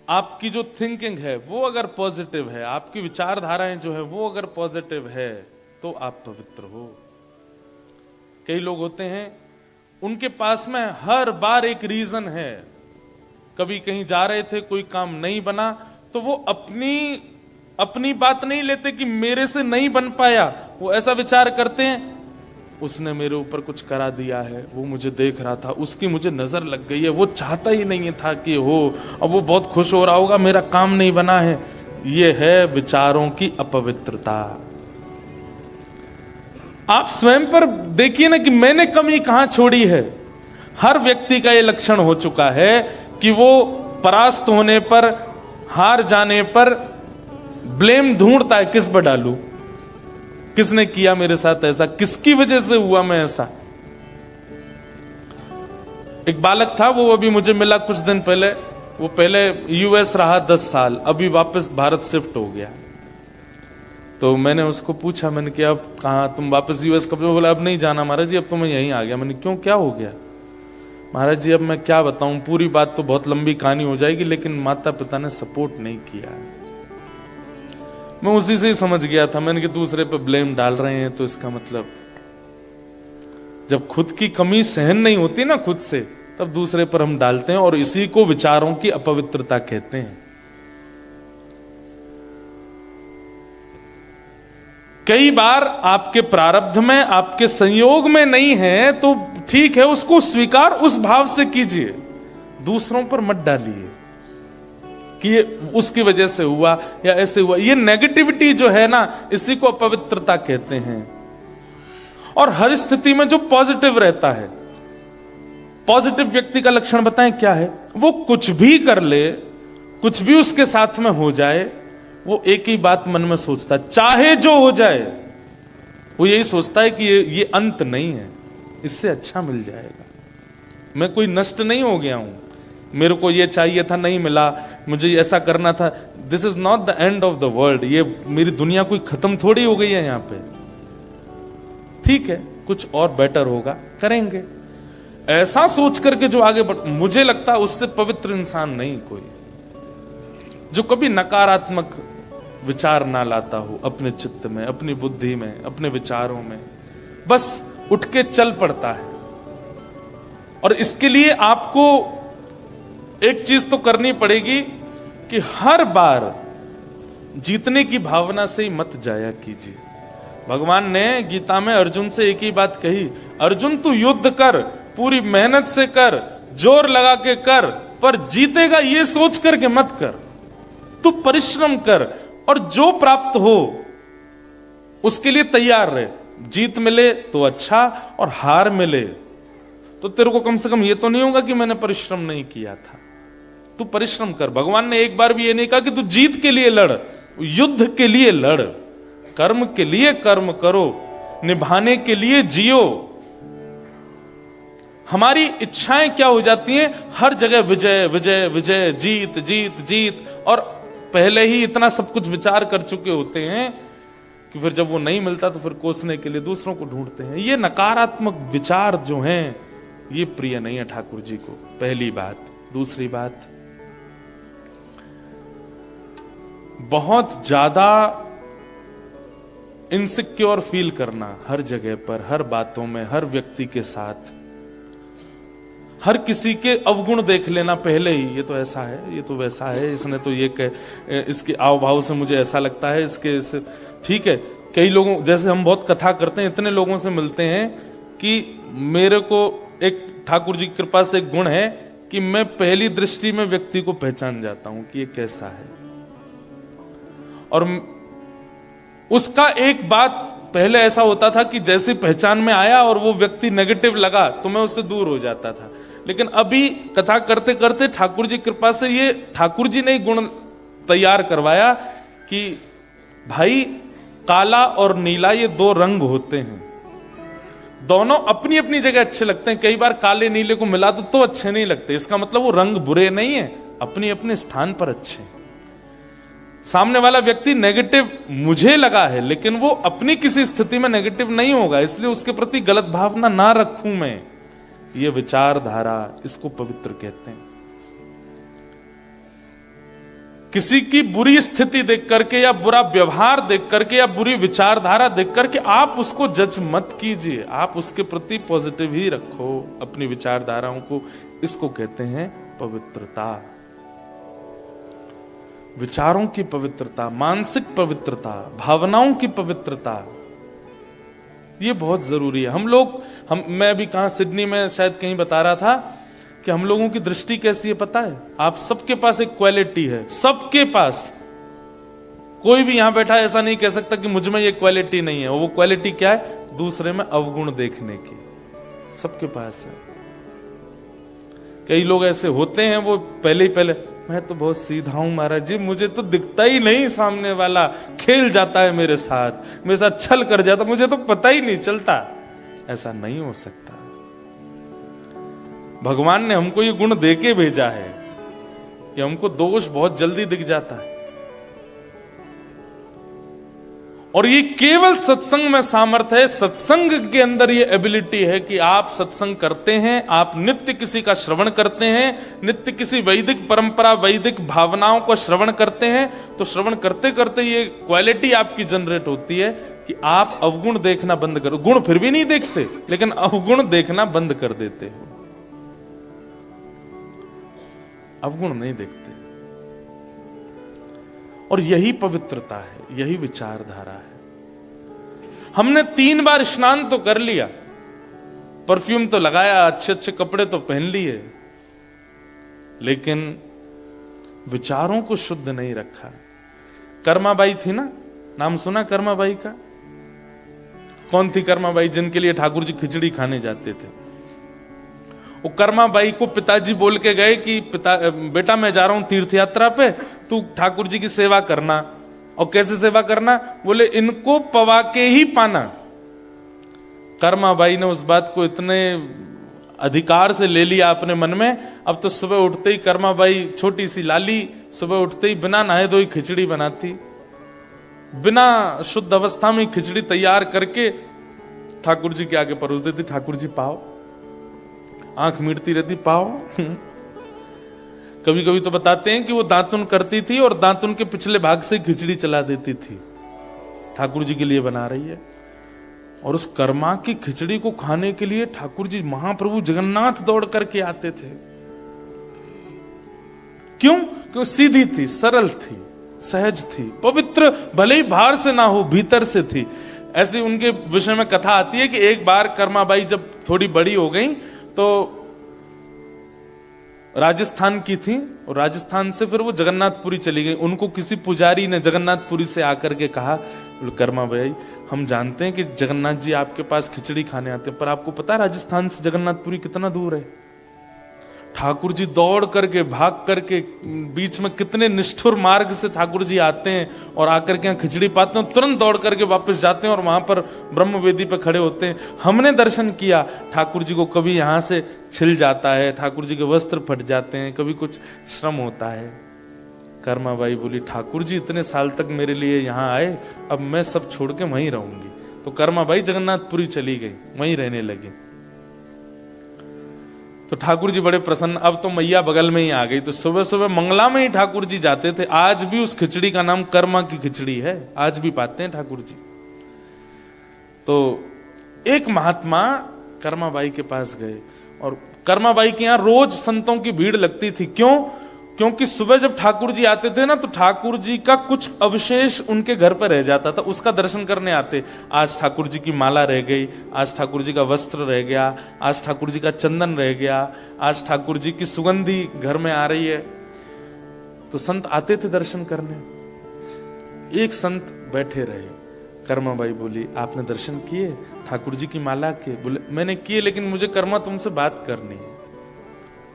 आपकी जो थिंकिंग है वो अगर पॉजिटिव है, आपकी विचारधाराएं जो है वो अगर पॉजिटिव है, तो आप पवित्र हो। कई लोग होते हैं उनके पास में हर बार एक रीजन है, कभी कहीं जा रहे थे कोई काम नहीं बना तो वो अपनी बात नहीं लेते कि मेरे से नहीं बन पाया, वो ऐसा विचार करते हैं, उसने मेरे ऊपर कुछ करा दिया है, वो मुझे देख रहा था, उसकी मुझे नजर लग गई है, वो चाहता ही नहीं था कि हो, अब वो बहुत खुश हो रहा होगा मेरा काम नहीं बना है। ये है विचारों की अपवित्रता। आप स्वयं पर देखिए ना कि मैंने कमी कहां छोड़ी है। हर व्यक्ति का ये लक्षण हो चुका है कि वो परास्त होने पर, हार जाने पर ब्लेम ढूंढता है, किस पर डालूं, किसने किया मेरे साथ ऐसा, किसकी वजह से हुआ मैं ऐसा। एक बालक था, वो अभी मुझे मिला कुछ दिन पहले, वो पहले यूएस रहा 10 साल, अभी वापस भारत शिफ्ट हो गया। तो मैंने उसको पूछा, मैंने कहा अब कहाँ तुम वापस यूएस कब? बोला अब नहीं जाना महाराज जी, अब तो मैं यहीं आ गया। मैंने क्यों, क्या हो गया? महाराज जी अब मैं क्या बताऊं, पूरी बात तो बहुत लंबी कहानी हो जाएगी, लेकिन माता पिता ने सपोर्ट नहीं किया। मैं उसी से ही समझ गया था, मैंने कि दूसरे पे ब्लेम डाल रहे हैं, तो इसका मतलब जब खुद की कमी सहन नहीं होती ना खुद से, तब दूसरे पर हम डालते हैं, और इसी को विचारों की अपवित्रता कहते हैं। कई बार आपके प्रारब्ध में, आपके संयोग में नहीं है तो ठीक है, उसको स्वीकार उस भाव से कीजिए, दूसरों पर मत डालिए कि ये उसकी वजह से हुआ या ऐसे हुआ। ये नेगेटिविटी जो है ना, इसी को अपवित्रता कहते हैं। और हर स्थिति में जो पॉजिटिव रहता है, पॉजिटिव व्यक्ति का लक्षण बताएं क्या है? वो कुछ भी कर ले, कुछ भी उसके साथ में हो जाए, वो एक ही बात मन में सोचता है, चाहे जो हो जाए, वो यही सोचता है कि ये अंत नहीं है, इससे अच्छा मिल जाएगा, मैं कोई नष्ट नहीं हो गया हूं, मेरे को ये चाहिए था नहीं मिला, मुझे ऐसा करना था, this is not the end of the world, ये मेरी दुनिया कोई खत्म थोड़ी हो गई है यहां पे, ठीक है कुछ और बेटर होगा, करेंगे। ऐसा सोच करके जो आगे बढ़, मुझे लगता है उससे पवित्र इंसान नहीं कोई, जो कभी नकारात्मक विचार ना लाता हो अपने चित्त में, अपनी बुद्धि में, अपने विचारों में, बस उठ के चल पड़ता है। और इसके लिए आपको एक चीज तो करनी पड़ेगी कि हर बार जीतने की भावना से ही मत जाया कीजिए। भगवान ने गीता में अर्जुन से एक ही बात कही, अर्जुन तू युद्ध कर, पूरी मेहनत से कर, जोर लगा के कर, पर जीतेगा ये सोच करके मत कर, तू परिश्रम कर और जो प्राप्त हो उसके लिए तैयार रहे। जीत मिले तो अच्छा, और हार मिले तो तेरे को कम से कम ये तो नहीं होगा कि मैंने परिश्रम नहीं किया था। तू परिश्रम कर। भगवान ने एक बार भी ये नहीं कहा कि तू जीत के लिए लड़, युद्ध के लिए लड़, कर्म के लिए कर्म करो, निभाने के लिए जियो। हमारी इच्छाएं क्या हो जाती हैं, हर जगह विजय विजय विजय, जीत जीत जीत, और पहले ही इतना सब कुछ विचार कर चुके होते हैं कि फिर जब वो नहीं मिलता तो फिर कोसने के लिए दूसरों को ढूंढते हैं। ये नकारात्मक विचार जो हैं, ये प्रिय नहीं है ठाकुर जी को, पहली बात। दूसरी बात, बहुत ज्यादा इनसिक्योर फील करना हर जगह पर, हर बातों में, हर व्यक्ति के साथ, हर किसी के अवगुण देख लेना पहले ही, ये तो ऐसा है, ये तो वैसा है, इसने तो ये इसके आव भाव से मुझे ऐसा लगता है, इसके ठीक है। कई लोगों, जैसे हम बहुत कथा करते हैं, इतने लोगों से मिलते हैं कि मेरे को एक ठाकुर जी की कृपा से एक गुण है कि मैं पहली दृष्टि में व्यक्ति को पहचान जाता हूं कि ये कैसा है। और उसका एक बात पहले ऐसा होता था कि जैसे पहचान में आया और वो व्यक्ति नेगेटिव लगा तो मैं उससे दूर हो जाता था, लेकिन अभी कथा करते करते ठाकुर जी कृपा से ये ठाकुर जी ने गुण तैयार करवाया कि भाई काला और नीला ये दो रंग होते हैं, दोनों अपनी अपनी जगह अच्छे लगते हैं। कई बार काले नीले को मिला दो तो अच्छे नहीं लगते, इसका मतलब वो रंग बुरे नहीं है, अपने अपने स्थान पर अच्छे। सामने वाला व्यक्ति नेगेटिव मुझे लगा है, लेकिन वो अपनी किसी स्थिति में नेगेटिव नहीं होगा, इसलिए उसके प्रति गलत भावना ना रखूं मैं। ये विचारधारा, इसको पवित्र कहते हैं। किसी की बुरी स्थिति देख करके या बुरा व्यवहार देख करके या बुरी विचारधारा देख करके आप उसको जज मत कीजिए, आप उसके प्रति पॉजिटिव ही रखो अपनी विचारधाराओं को। इसको कहते हैं पवित्रता। विचारों की पवित्रता, मानसिक पवित्रता, भावनाओं की पवित्रता, ये बहुत जरूरी है। मैं अभी कहां, सिडनी में शायद कहीं बता रहा था कि हम लोगों की दृष्टि कैसी है पता है? आप सबके पास एक क्वालिटी है, सबके पास। कोई भी यहां बैठा ऐसा नहीं कह सकता कि मुझ में ये क्वालिटी नहीं है। वो क्वालिटी क्या है? दूसरे में अवगुण देखने की, सबके पास है। कई लोग ऐसे होते हैं, वो पहले मैं तो बहुत सीधा हूं महाराज जी, मुझे तो दिखता ही नहीं सामने वाला, खेल जाता है मेरे साथ छल कर जाता, मुझे तो पता ही नहीं चलता। ऐसा नहीं हो सकता। भगवान ने हमको ये गुण देके भेजा है कि हमको दोष बहुत जल्दी दिख जाता है। और ये केवल सत्संग में सामर्थ्य है। सत्संग के अंदर ये एबिलिटी है कि आप सत्संग करते हैं, आप नित्य किसी का श्रवण करते हैं, नित्य किसी वैदिक परंपरा, वैदिक भावनाओं को श्रवण करते हैं, तो श्रवण करते करते ये क्वालिटी आपकी जनरेट होती है कि आप अवगुण देखना बंद करो। गुण फिर भी नहीं देखते, लेकिन अवगुण देखना बंद कर देते हो। अवगुण नहीं देखते। और यही पवित्रता है, यही विचारधारा है। हमने 3 बार स्नान तो कर लिया, परफ्यूम तो लगाया, अच्छे अच्छे कपड़े तो पहन लिए, लेकिन विचारों को शुद्ध नहीं रखा। कर्माबाई थी ना, नाम सुना कर्माबाई का? कौन थी कर्माबाई? जिनके लिए ठाकुर जी खिचड़ी खाने जाते थे। वो कर्माबाई को पिताजी बोल के गए कि बेटा मैं जा रहा हूं तीर्थ यात्रा पे, तू ठाकुर जी की सेवा करना। और कैसे सेवा करना? बोले इनको पवा के ही पाना। कर्माबाई ने उस बात को इतने अधिकार से ले लिया अपने मन में। अब तो सुबह उठते ही कर्माबाई, छोटी सी लाली, सुबह उठते ही बिना नहाए धोए खिचड़ी बनाती, बिना शुद्ध अवस्था में खिचड़ी तैयार करके ठाकुर जी के आगे परोस देती। ठाकुर जी पाओ, आंख मीटती रहती, पाओ। कभी कभी तो बताते हैं कि वो दातुन करती थी और दातुन के पिछले भाग से खिचड़ी चला देती थी, ठाकुर जी के लिए बना रही है। और उस कर्मा की खिचड़ी को खाने के लिए ठाकुर जी महाप्रभु जगन्नाथ दौड़ करके आते थे। क्यों? क्यों? सीधी थी, सरल थी, सहज थी, पवित्र, भले ही बाहर से ना हो, भीतर से थी। ऐसी उनके विषय में कथा आती है कि एक बार कर्माबाई जब थोड़ी बड़ी हो गई तो राजस्थान की थी, और राजस्थान से फिर वो जगन्नाथपुरी चली गई। उनको किसी पुजारी ने जगन्नाथपुरी से आकर के कहा, कर्मा भाई हम जानते हैं कि जगन्नाथ जी आपके पास खिचड़ी खाने आते हैं, पर आपको पता है राजस्थान से जगन्नाथपुरी कितना दूर है? ठाकुर जी दौड़ करके, भाग करके, बीच में कितने निष्ठुर मार्ग से ठाकुर जी आते हैं और आकर के यहाँ खिचड़ी पाते हैं, तुरंत दौड़ करके वापस जाते हैं और वहां पर ब्रह्म वेदी पे खड़े होते हैं। हमने दर्शन किया, ठाकुर जी को कभी यहां से छिल जाता है, ठाकुर जी के वस्त्र फट जाते हैं, कभी कुछ श्रम होता है। कर्माबाई बोली, ठाकुर जी इतने साल तक मेरे लिए यहाँ आए, अब मैं सब छोड़ के वहीं रहूंगी। तो कर्माबाई जगन्नाथपुरी चली गई, वहीं रहने लगी। तो ठाकुर जी बड़े प्रसन्न, अब तो मैया बगल में ही आ गई। तो सुबह सुबह मंगला में ही ठाकुर जी जाते थे। आज भी उस खिचड़ी का नाम कर्मा की खिचड़ी है, आज भी पाते हैं ठाकुर जी। तो एक महात्मा कर्माबाई के पास गए, और कर्माबाई के यहां रोज संतों की भीड़ लगती थी। क्यों? क्योंकि सुबह जब ठाकुर जी आते थे ना, तो ठाकुर जी का कुछ अवशेष उनके घर पर रह जाता था, उसका दर्शन करने आते। आज ठाकुर जी की माला रह गई, आज ठाकुर जी का वस्त्र रह गया, आज ठाकुर जी का चंदन रह गया, आज ठाकुर जी की सुगंधी घर में आ रही है। तो संत आते थे दर्शन करने। एक संत बैठे रहे। कर्माबाई बोली, आपने दर्शन किए ठाकुर जी की माला के? बोले, मैंने किए, लेकिन मुझे कर्मा तुमसे बात करनी है।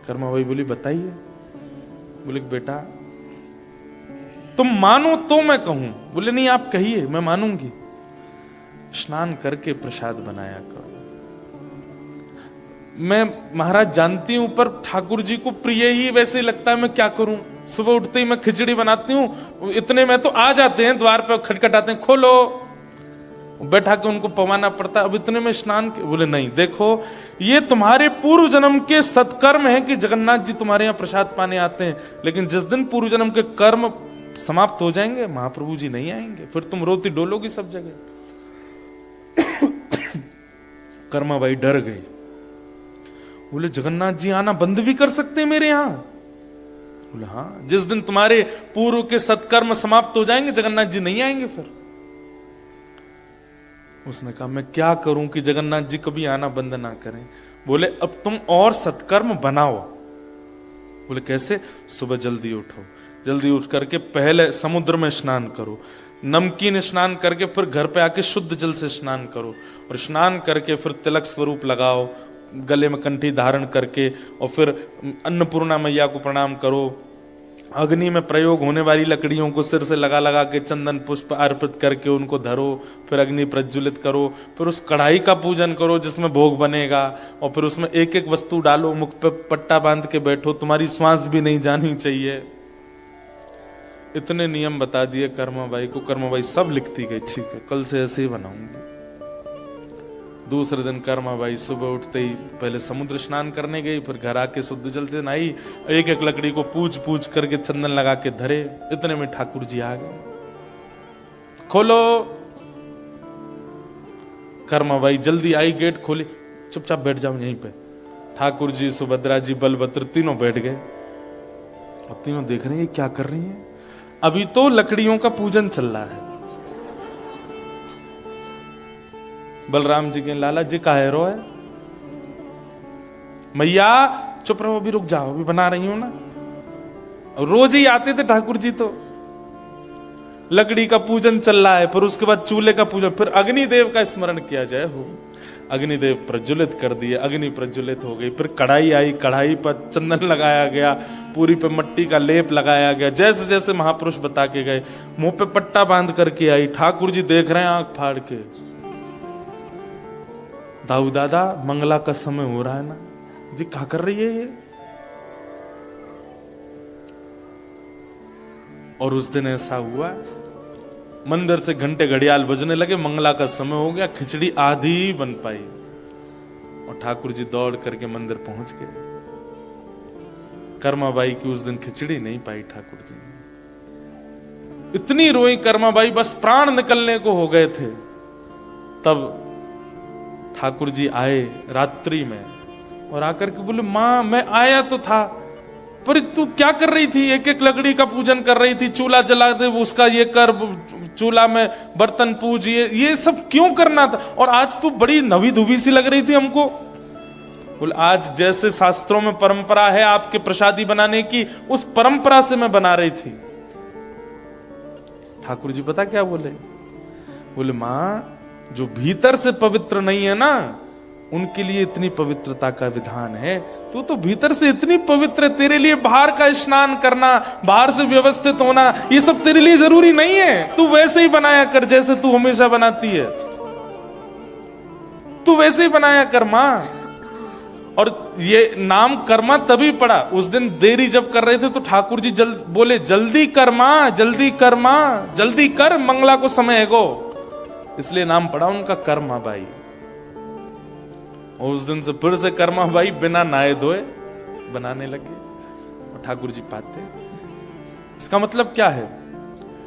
कर्माबाई बोली, बताइए। बोले, बेटा तुम मानो तो मैं कहूं। बोले, नहीं आप कहिए, मैं मानूंगी। स्नान करके प्रसाद बनाया करो। मैं महाराज जानती हूं, पर ठाकुर जी को प्रिय ही वैसे लगता है, मैं क्या करूं? सुबह उठते ही मैं खिचड़ी बनाती हूं, इतने में तो आ जाते हैं, द्वार पे खटखटाते हैं, खोलो। बैठा के उनको पवाना पड़ता है, अब इतने में स्नान के। बोले, नहीं, देखो ये तुम्हारे पूर्व जन्म के सत्कर्म है कि जगन्नाथ जी तुम्हारे यहाँ प्रसाद पाने आते हैं, लेकिन जिस दिन पूर्व जन्म के कर्म समाप्त हो जाएंगे, महाप्रभु जी नहीं आएंगे, फिर तुम रोती डोलोगी सब जगह। कर्माबाई डर गई। बोले, जगन्नाथ जी आना बंद भी कर सकते हैं मेरे यहां? बोले, हाँ, जिस दिन तुम्हारे पूर्व के सत्कर्म समाप्त हो जाएंगे, जगन्नाथ जी नहीं आएंगे फिर। उसने कहा मैं क्या करूं कि जगन्नाथ जी कभी आना बंद ना करें। बोले अब तुम और सत्कर्म बनाओ। बोले कैसे? सुबह जल्दी उठो, जल्दी उठ करके पहले समुद्र में स्नान करो, नमकीन स्नान करके फिर घर पे आके शुद्ध जल से स्नान करो, और स्नान करके फिर तिलक स्वरूप लगाओ, गले में कंठी धारण करके, और फिर अन्नपूर्णा मैया को प्रणाम करो। अग्नि में प्रयोग होने वाली लकड़ियों को सिर से लगा लगा के चंदन पुष्प अर्पित करके उनको धरो, फिर अग्नि प्रज्वलित करो, फिर उस कढ़ाई का पूजन करो जिसमें भोग बनेगा, और फिर उसमें एक एक वस्तु डालो, मुख पे पट्टा बांध के बैठो, तुम्हारी श्वास भी नहीं जानी चाहिए। इतने नियम बता दिए कर्माबाई को। कर्माबाई सब लिखती गई, ठीक है कल से ऐसे ही बनाऊंगी। दूसरे दिन कर्माबाई सुबह उठते ही पहले समुद्र स्नान करने गई, फिर घर आके शुद्ध जल से नहाई, एक एक लकड़ी को पूछ पूछ करके चंदन लगा के धरे। इतने में ठाकुर जी आ गए। खोलो। कर्माबाई जल्दी आई, गेट खोली, चुपचाप बैठ जाओ यहीं पे। ठाकुर जी, सुभद्रा जी, बलभद्र तीनों बैठ गए। और तीनों देख रहे हैं क्या कर रही हैं। अभी तो लकड़ियों का पूजन चल रहा है। बलराम जी के लाला जी काहे रो है? मैया चुप रहो, अभी रुक जाओ, अभी बना रही हूं ना। रोज ही आते थे ठाकुर जी, तो लकड़ी का पूजन चल रहा है, फिर उसके बाद चूल्हे का पूजन, फिर अग्निदेव का स्मरण किया जाए हो। अग्निदेव प्रज्वलित कर दिए, अग्नि प्रज्वलित हो गई। फिर कढ़ाई आई, कढ़ाई पर चंदन लगाया गया, पूरी पे मट्टी का लेप लगाया गया, जैसे जैसे महापुरुष बता के गए। मुंह पे पट्टा बांध करके आई। ठाकुर जी देख रहे हैं आंख फाड़ के। दाऊ दादा मंगला का समय हो रहा है ना जी, क्या कर रही है ये? और उस दिन ऐसा हुआ, मंदिर से घंटे घड़ियाल बजने लगे, मंगला का समय हो गया, खिचड़ी आधी ही बन पाई, और ठाकुर जी दौड़ करके मंदिर पहुंच गए। कर्माबाई की उस दिन खिचड़ी नहीं पाई ठाकुर जी। इतनी रोई कर्माबाई, बस प्राण निकलने को हो गए थे। तब ठाकुर जी आए रात्रि में, और आकर के बोले मां मैं आया तो था, पर तू क्या कर रही थी? एक एक लकड़ी का पूजन कर रही थी, चूल्हा जला दे उसका ये कर, चूल्हा में बर्तन पूज, ये सब क्यों करना था? और आज तू बड़ी नवी धुबी सी लग रही थी हमको। बोले आज जैसे शास्त्रों में परंपरा है आपके प्रसादी बनाने की, उस परंपरा से मैं बना रही थी। ठाकुर जी पता क्या बोले? बोले मां जो भीतर से पवित्र नहीं है ना, उनके लिए इतनी पवित्रता का विधान है। तू तो भीतर से इतनी पवित्र है, तेरे लिए बाहर का स्नान करना, बाहर से व्यवस्थित होना, ये सब तेरे लिए जरूरी नहीं है। तू वैसे ही बनाया कर जैसे तू हमेशा बनाती है, तू वैसे ही बनाया कर मां। और ये नाम कर्मा तभी पड़ा, उस दिन देरी जब कर रहे थे तो ठाकुर जी बोले जल्दी कर मां, जल्दी कर मां, जल्दी कर, मंगला को समय है गो। इसलिए नाम पड़ा उनका कर्माबाई। और उस दिन से फिर से कर्माबाई बिना नहाए धोए बनाने लगे, और ठाकुर जी पाते। इसका मतलब क्या है?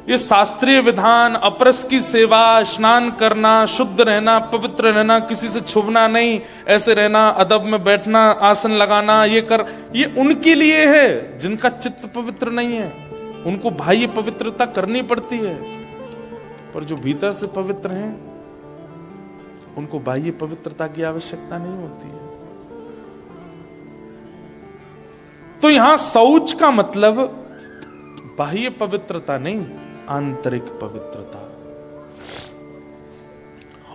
ये शास्त्रीय विधान, अपरस की सेवा, स्नान करना, शुद्ध रहना, पवित्र रहना, किसी से छुपना नहीं, ऐसे रहना, अदब में बैठना, आसन लगाना, ये उनके लिए है जिनका चित्त पवित्र नहीं है। उनको बाह्य पवित्रता करनी पड़ती है, पर जो भीतर से पवित्र हैं उनको बाह्य पवित्रता की आवश्यकता नहीं होती है। तो यहां शौच का मतलब बाह्य पवित्रता नहीं, आंतरिक पवित्रता।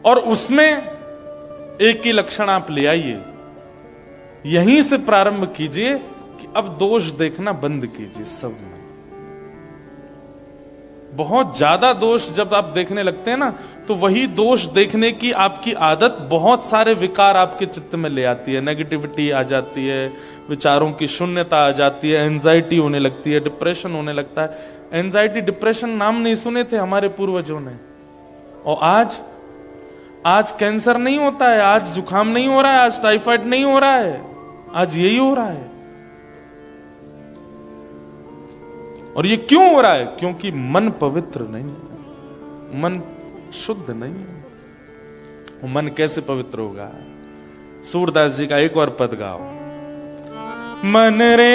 और उसमें एक ही लक्षण आप ले आइए, यहीं से प्रारंभ कीजिए कि अब दोष देखना बंद कीजिए सब में। बहुत ज्यादा दोष जब आप देखने लगते हैं ना, तो वही दोष देखने की आपकी आदत बहुत सारे विकार आपके चित्त में ले आती है। नेगेटिविटी आ जाती है, विचारों की शून्यता आ जाती है, एंजाइटी होने लगती है, डिप्रेशन होने लगता है। एंजाइटी डिप्रेशन नाम नहीं सुने थे हमारे पूर्वजों ने। और आज कैंसर नहीं होता है, आज जुकाम नहीं हो रहा है, आज टाइफाइड नहीं हो रहा है, आज यही हो रहा है। और ये क्यों हो रहा है? क्योंकि मन पवित्र नहीं है, मन शुद्ध नहीं है। वो मन कैसे पवित्र होगा? सूरदास जी का एक और पद गाओ। मन रे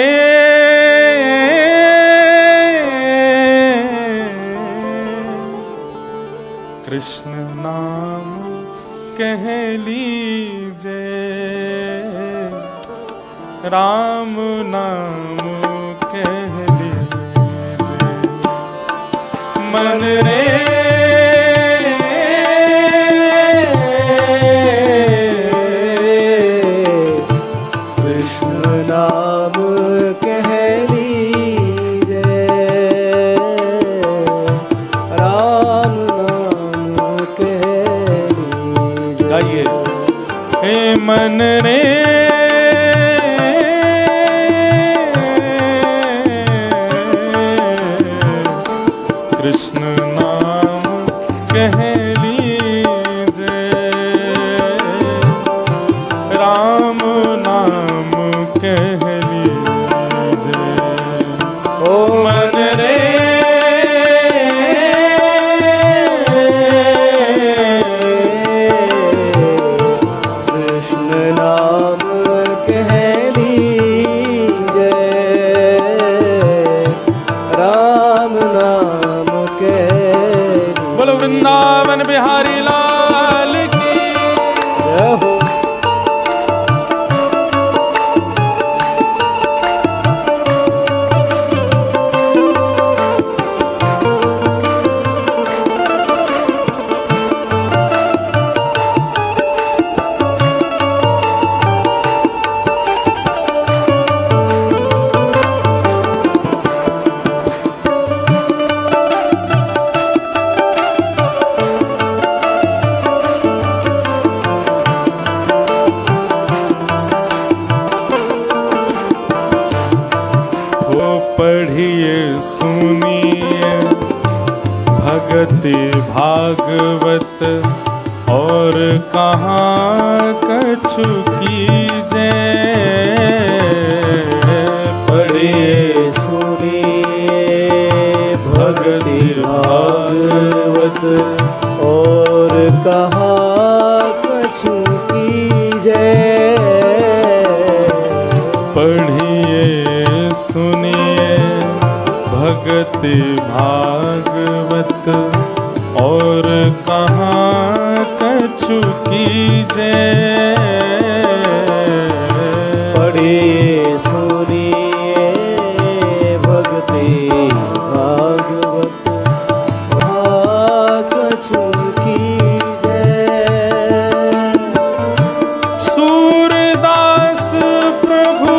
कृष्ण नाम कह लीजे, राम नाम कह लीजे। मन रे नाम कह लीजे, राम नाम कह लीजे। गाइए। हे मन रे कृष्ण नाम कह लीजे, राम नाम कह लीजे। ओ मन रे कृष्ण नाम कह लीजे, राम नाम कह लीजे। बोलो वृंदावन बिहारी लाल की जय हो। पढ़िए सुनिए भगति भागवत, और कहाँ कछु कीजे। पढ़िए सुनिए भक्ति भागवत, और कहाँ कछु कीजे। पढ़िए सुनिए भगति भागवत, और कहाँ कछु कीजे। पढ़िए सुनिए भक्ति भागवत, कछु कीजे। सूरदास प्रभु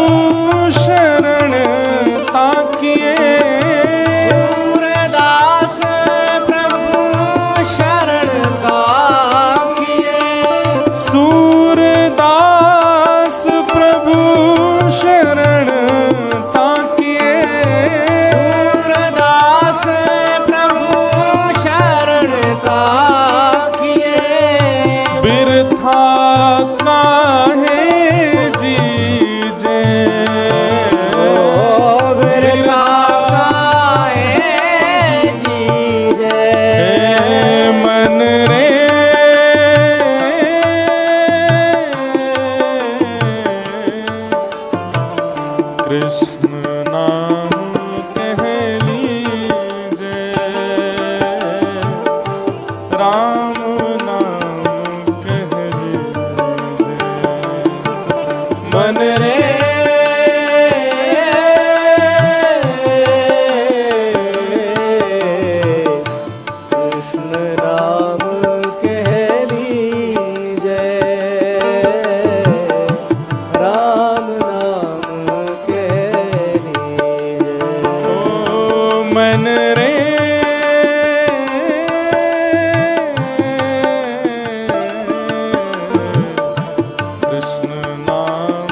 शरण ताकिए, सूरदास प्रभु शरण ताकिए। सूरदास प्रभु शरण ताकिए। सूरदास प्रभु शरण ताकिए। बिरथा काहे जीजे, बिरथा काहे जीजे। हे मन रे कृष्ण नाम कह लीजे, राम नाम कह लीजे। मन रे कृष्ण नाम कह लीजे, राम नाम कह लीजे। ओ मन रे कृष्ण नाम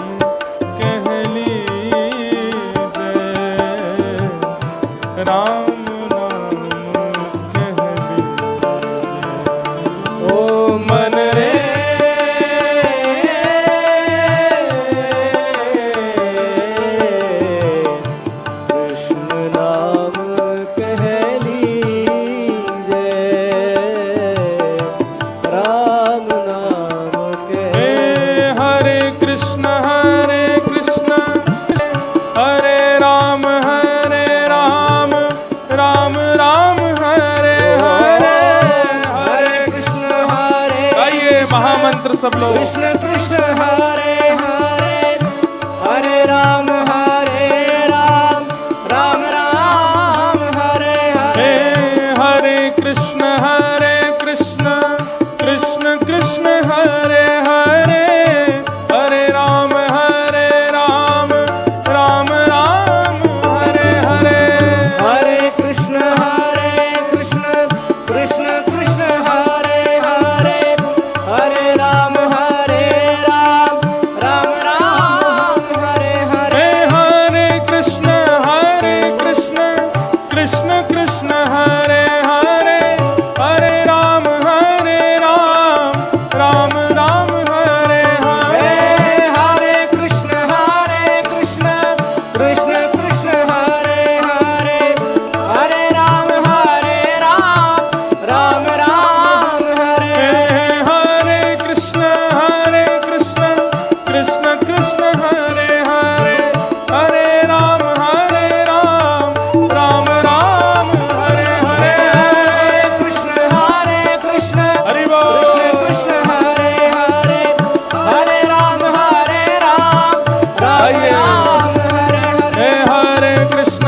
सब लोग। कृष्ण कृष्ण हरे हरे, हरे राम राम राम हरे हरे। हरे कृष्ण कृष्ण कृष्ण हरे हरे, हरे राम राम राम हरे हरे। हरे कृष्ण कृष्ण कृष्ण हरे हरे, हरे राम राम राम हरे हरे। हरे कृष्ण कृष्ण कृष्ण हरे हरे, हरे राम राम राम हरे हरे। हरे कृष्ण कृष्ण कृष्ण हरे हरे, हरे राम राम राम हरे हरे। हरे कृष्ण कृष्ण कृष्ण हरे हरे, हरे राम राम राम हरे हरे। हरे कृष्ण हरि बोल। कृष्ण हरे हरे, हरे राम आइए। राम हरे हरे। हरे कृष्ण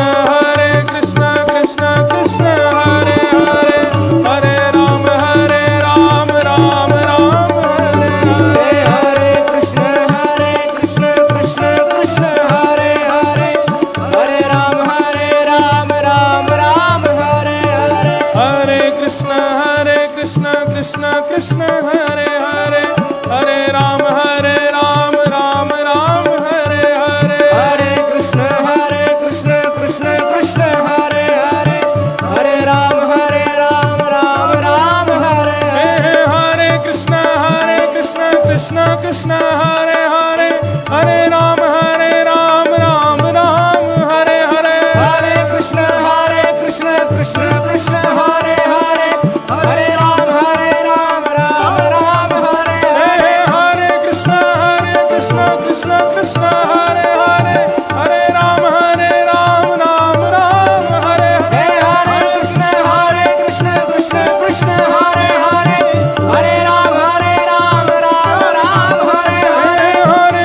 कृष्ण कृष्ण हरे हरे, हरे राम राम राम हरे हरे। हरे कृष्ण कृष्ण कृष्ण हरे हरे, हरे राम राम हरे हरे। हरे कृष्ण कृष्ण कृष्ण हरे हरे, हरे राम राम हरे हरे। हरे कृष्ण कृष्ण कृष्ण हरे हरे, हरे राम राम हरे हरे। हरे कृष्ण कृष्ण कृष्ण हरे हरे, हरे राम राम हरे हरे। हरे कृष्ण कृष्ण कृष्ण हरे हरे, हरे राम राम हरे हरे। हरे कृष्ण कृष्ण कृष्ण हरे हरे, हरे राम राम हरे हरे। हरे कृष्ण कृष्ण हरे हरे, हरे राम राम हरे हरे। हरे कृष्ण कृष्ण कृष्ण हरे हरे, हरे राम राम हरे हरे। हरे कृष्ण कृष्ण कृष्ण हरे हरे, हरे राम राम हरे हरे। हरे कृष्ण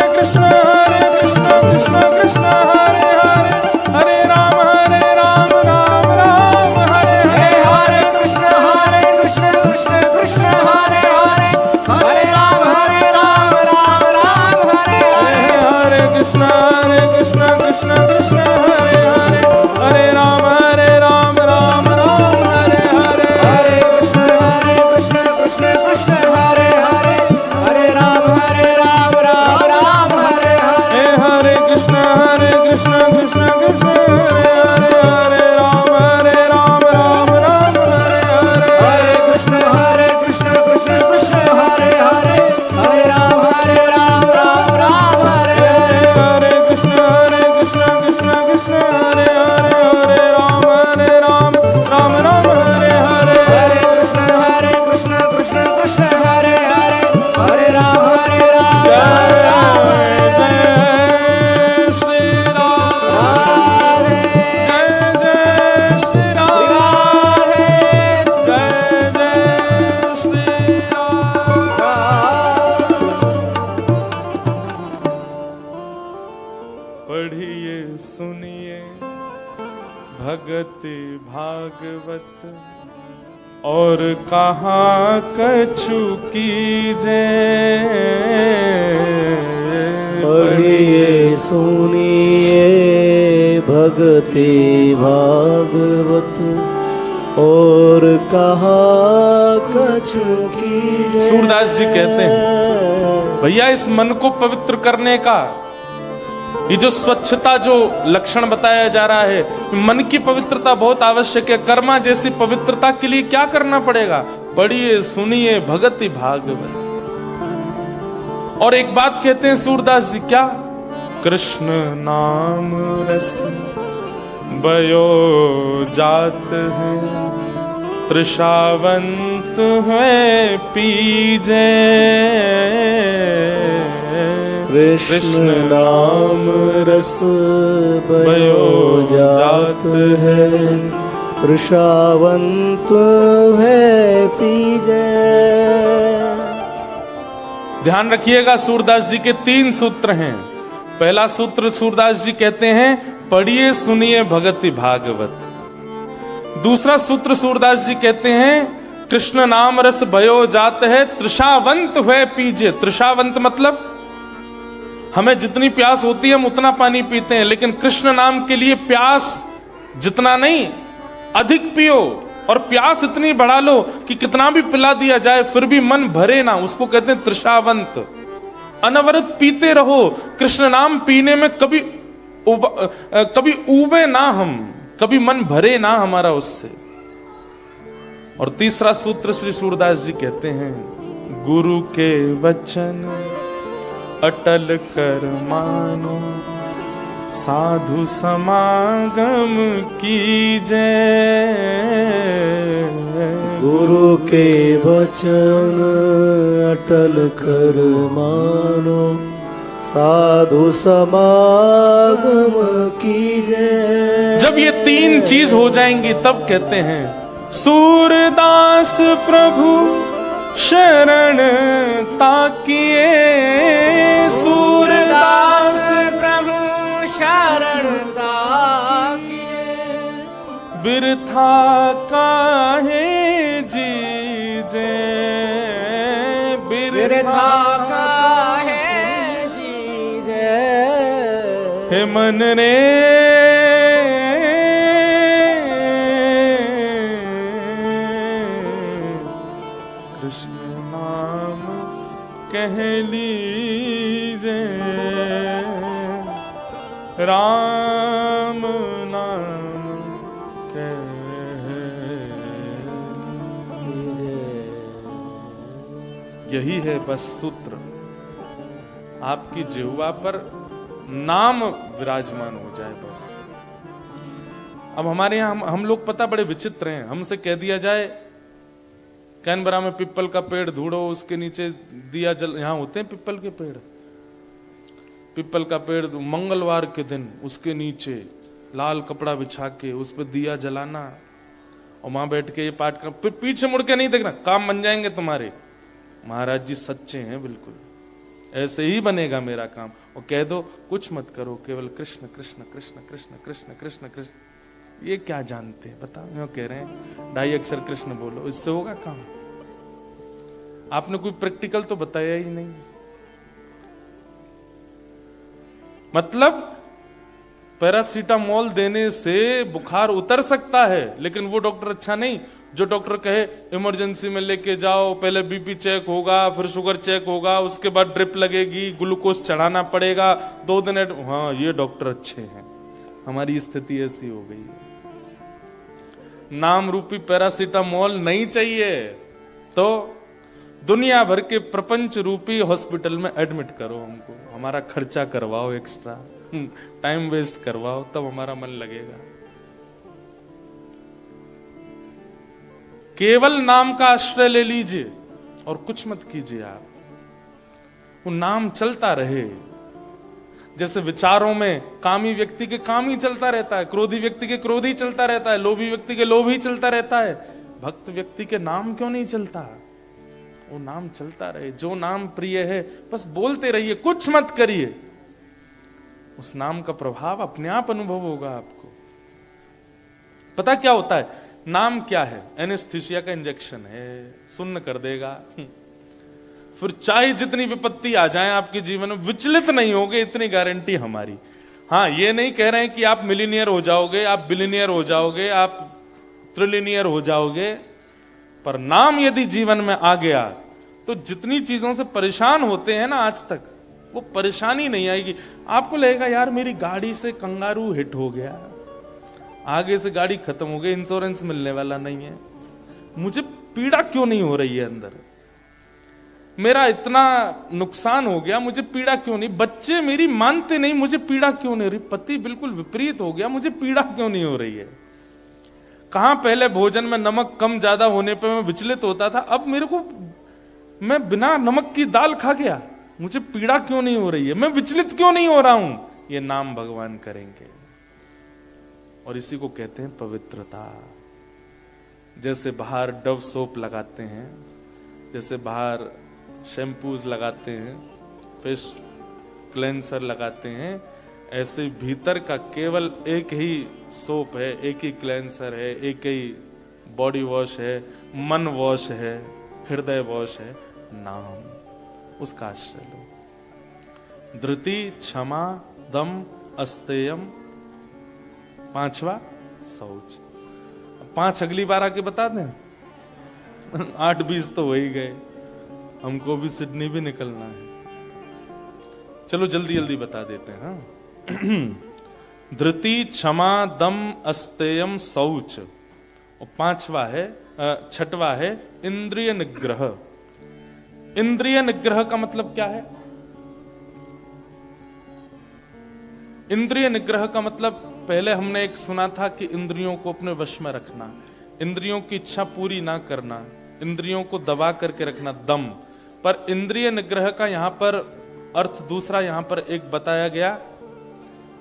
कृष्ण कृष्ण हरे हरे, हरे राम राम हरे हरे। हरे कृष्ण कृष्ण कृष्ण हरे हरे, हरे राम राम हरे हरे। हरे कृष्ण कृष्ण कृष्ण हरे हरे, हरे राम राम हरे हरे। हरे कृष्ण कृष्ण कृष्ण हरे हरे, हरे राम राम हरे हरे। हरे कृष्ण कृष्ण कृष्ण हरे हरे, हरे राम राम हरे हरे। हरे कृष्ण कृष्ण कृष्ण हरे हरे, हरे राम राम हरे हरे। जय श्री राम। राधे जय श्री राम। राधे जय श्री राम। पढ़िए सुनिए भगति भागवत, और कहाँ कछु कीजे। पढ़िए सुनिए भगति भागवत, और कहा कछु की। सूरदास जी कहते हैं, भैया इस मन को पवित्र करने का ये जो स्वच्छता जो लक्षण बताया जा रहा है, मन की पवित्रता बहुत आवश्यक है। कर्मा जैसी पवित्रता के लिए क्या करना पड़ेगा? पढ़िए सुनिए भगति भागवत। और एक बात कहते हैं सूरदास जी, क्या? कृष्ण नाम रस बयो जात है, तृषावंत है पीजे। कृष्ण नाम रस बयो जात है, तृषावंत है पीजे। ध्यान रखिएगा, सूरदास जी के 3 सूत्र हैं। पहला सूत्र सूरदास जी कहते हैं, पढ़िए सुनिए भगति भागवत। दूसरा सूत्र सूरदास जी कहते हैं, कृष्ण नाम रस भयो जात है, तृषावंत हुए पीजे। तृषावंत मतलब हमें जितनी प्यास होती है हम उतना पानी पीते हैं, लेकिन कृष्ण नाम के लिए प्यास जितना नहीं, अधिक पियो, और प्यास इतनी बढ़ा लो कि कितना भी पिला दिया जाए फिर भी मन भरे ना, उसको कहते हैं तृषावंत। अनवरत पीते रहो, कृष्ण नाम पीने में कभी ऊबे ना हम, कभी मन भरे ना हमारा उससे। और तीसरा सूत्र श्री सूरदास जी कहते हैं, गुरु के वचन अटल कर मानो, साधु समागम कीजय। गुरु के वचन अटल कर मानो, साधु समागम कीजय। जब ये 3 चीज हो जाएंगी तब कहते हैं, सूरदास प्रभु शरण ताकिए। सूरदास प्रभु शरण ताकिए, बिरथा काहे जीजे, बिरथा काहे जीजे। हे मन रे कह लीजे, राम नाम कह लीजे। यही है बस सूत्र, आपकी जिह्वा पर नाम विराजमान हो जाए बस। अब हमारे यहां हम लोग पता बड़े विचित्र हैं, हमसे कह दिया जाए कैनबरा में पिप्पल का पेड़ ढूंढो, उसके नीचे दिया जल, यहां होते हैं पिप्पल के पेड़, पिप्पल का पेड़ मंगलवार के दिन उसके नीचे लाल कपड़ा बिछा के उस पर दिया जलाना, और वहां बैठ के ये पाठ कर, फिर पीछे मुड़ के नहीं देखना, काम बन जाएंगे तुम्हारे। महाराज जी सच्चे हैं, बिल्कुल ऐसे ही बनेगा मेरा काम। और कह दो कुछ मत करो, केवल कृष्ण कृष्ण कृष्ण कृष्ण कृष्ण कृष्ण कृष्ण। ये क्या जानते हैं बताओ, क्यों कह रहे हैं 2.5 अक्षर कृष्ण बोलो, इससे होगा काम? आपने कोई प्रैक्टिकल तो बताया ही नहीं। मतलब पैरासीटामोल देने से बुखार उतर सकता है, लेकिन वो डॉक्टर अच्छा नहीं जो डॉक्टर कहे इमरजेंसी में लेके जाओ, पहले बीपी चेक होगा, फिर शुगर चेक होगा, उसके बाद ड्रिप लगेगी, ग्लूकोज चढ़ाना पड़ेगा, 2 दिन हाँ ये डॉक्टर अच्छे हैं। हमारी स्थिति ऐसी हो गई है। नाम रूपी पैरासीटामोल नहीं चाहिए तो दुनिया भर के प्रपंच रूपी हॉस्पिटल में एडमिट करो हमको, हमारा खर्चा करवाओ, एक्स्ट्रा टाइम वेस्ट करवाओ, तब हमारा मन लगेगा। केवल नाम का आश्रय ले लीजिए और कुछ मत कीजिए आप, वो नाम चलता रहे। जैसे विचारों में कामी व्यक्ति के काम ही चलता रहता है, क्रोधी व्यक्ति के क्रोध ही चलता रहता है, लोभी व्यक्ति के लोभ ही चलता रहता है, भक्त व्यक्ति के नाम क्यों नहीं चलता? वो नाम चलता रहे। जो नाम प्रिय है बस बोलते रहिए, कुछ मत करिए, उस नाम का प्रभाव अपने आप अनुभव होगा आपको। पता क्या होता है? नाम क्या है? एनेस्थीसिया का इंजेक्शन है, सुन्न कर देगा। फिर चाहे जितनी विपत्ति आ जाए आपके जीवन में, विचलित नहीं होगे, इतनी गारंटी हमारी। हाँ, ये नहीं कह रहे हैं कि आप मिलीनियर हो जाओगे, आप बिलीनियर हो जाओगे, आप ट्रिलियनियर हो जाओगे, पर नाम यदि जीवन में आ गया तो जितनी चीजों से परेशान होते हैं ना आज तक, वो परेशानी नहीं आएगी। आपको लगेगा यार मेरी गाड़ी से कंगारू हिट हो गया, आगे से गाड़ी खत्म हो गई, इंश्योरेंस मिलने वाला नहीं है, मुझे पीड़ा क्यों नहीं हो रही है अंदर, मेरा इतना नुकसान हो गया, मुझे पीड़ा क्यों नहीं, बच्चे मेरी मानते नहीं, मुझे पीड़ा क्यों नहीं हो रही, पति बिल्कुल विपरीत हो गया, मुझे पीड़ा क्यों नहीं हो रही है। कहां पहले भोजन में नमक कम ज्यादा होने पे मैं विचलित होता था, अब मेरे को मैं बिना नमक की दाल खा गया, मुझे पीड़ा क्यों नहीं हो रही है, मैं विचलित क्यों नहीं हो रहा हूं? ये नाम भगवान करेंगे। और इसी को कहते हैं पवित्रता। जैसे बाहर डव सोप लगाते हैं, जैसे बाहर शैम्पूज लगाते हैं, फेस क्लेंसर लगाते हैं, ऐसे भीतर का केवल एक ही सोप है, एक ही क्लेंसर है, एक ही बॉडी वॉश है, मन वॉश है, हृदय वॉश है, नाम। उसका आश्रय लो। धृति, क्षमा, दम, अस्तेयम, पांचवा शौच। 5 अगली बार आके बता दें। 8-20 तो हो ही गए, हमको भी सिडनी भी निकलना है। चलो जल्दी जल्दी बता देते हैं। हाँ। धृति, क्षमा, दम, अस्तेयम, शौच। और 5वां है, 6वां है इंद्रिय निग्रह। इंद्रिय निग्रह का मतलब क्या है? इंद्रिय निग्रह का मतलब पहले हमने एक सुना था कि इंद्रियों को अपने वश में रखना, इंद्रियों की इच्छा पूरी ना करना, इंद्रियों को दबा करके रखना, दम। पर इंद्रिय निग्रह का यहां पर अर्थ दूसरा यहां पर एक बताया गया,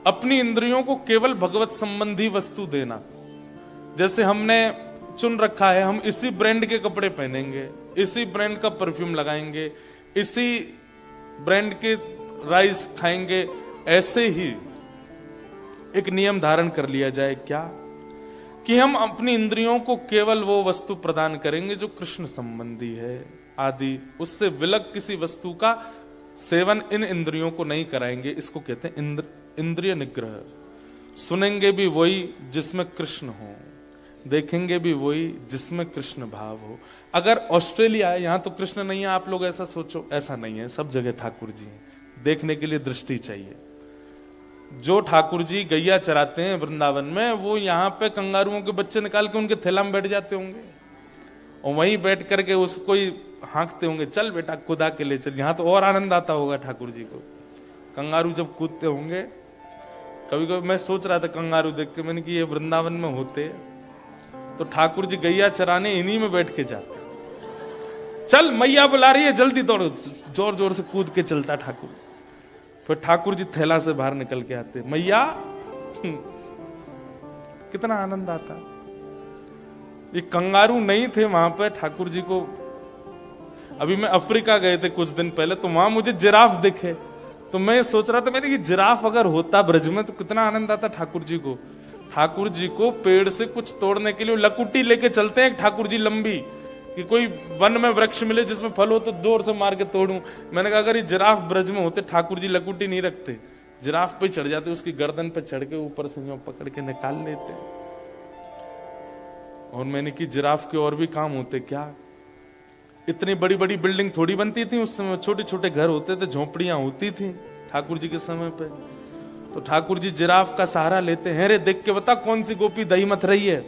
अपनी इंद्रियों को केवल भगवत संबंधी वस्तु देना। जैसे हमने चुन रखा है, हम इसी ब्रांड के कपड़े पहनेंगे, इसी ब्रांड का परफ्यूम लगाएंगे, इसी ब्रांड के राइस खाएंगे, ऐसे ही एक नियम धारण कर लिया जाए। क्या? कि हम अपनी इंद्रियों को केवल वो वस्तु प्रदान करेंगे जो कृष्ण संबंधी है आदि, उससे विलग किसी वस्तु का सेवन इन इंद्रियों को नहीं कराएंगे। इसको कहते हैं इंद्रिय निग्रह। सुनेंगे भी वही जिसमें कृष्ण हो, देखेंगे भी वही जिसमें कृष्ण भाव हो। अगर ऑस्ट्रेलिया है, यहां तो कृष्ण नहीं है, आप लोग ऐसा सोचो, ऐसा नहीं है, सब जगह ठाकुर जी हैं। देखने के लिए दृष्टि चाहिए। जो ठाकुर जी गैया चराते हैं वृंदावन में, वो यहाँ पे कंगारुओं के बच्चे निकाल के उनके थैला में बैठ जाते होंगे और वहीं बैठ करके उसको ही हाँकते होंगे, चल बेटा खुदा के ले चल। यहाँ तो और आनंद आता होगा ठाकुर जी को, कंगारू जब कूदते होंगे। कभी कभी मैं सोच रहा था कंगारू देख के, मैंने कि ये वृंदावन में होते तो ठाकुर जी गैया चराने इन्हीं में बैठ के जाते। चल मैया बुला रही है, जल्दी दौड़ो, जोर जोर से कूद के चलता ठाकुर। फिर ठाकुर जी थैला से बाहर निकल के आते, मैया। कितना आनंद आता। ये कंगारू नहीं थे वहां पे ठाकुर जी को। अभी मैं अफ्रीका गए थे कुछ दिन पहले, तो वहां मुझे जिराफ दिखे, तो मैं सोच रहा था मैंने कि जिराफ अगर होता ब्रज में तो कितना आनंद आता ठाकुर जी को। ठाकुर जी को पेड़ से कुछ तोड़ने के लिए लकुटी लेके चलते हैं ठाकुर जी लंबी, कि कोई वन में वृक्ष मिले जिसमें फल हो तो जोर से मार के तोड़ूं। मैंने कहा अगर ये जिराफ ब्रज में होते, ठाकुर जी लकुटी नहीं रखते, जिराफ पे चढ़ जाते, उसकी गर्दन पे चढ़ के ऊपर से यूं पकड़ के निकाल लेते। और मैंने कि जिराफ के और भी काम होते क्या? इतनी बड़ी बड़ी बिल्डिंग थोड़ी बनती थी उस समय, छोटे छोटे घर होते थे, झोपड़ियां होती थी ठाकुर जी के समय पे। तो ठाकुर जी जिराफ का सहारा लेते हैं। रे देख के बता कौन सी गोपी दही मथ रही है।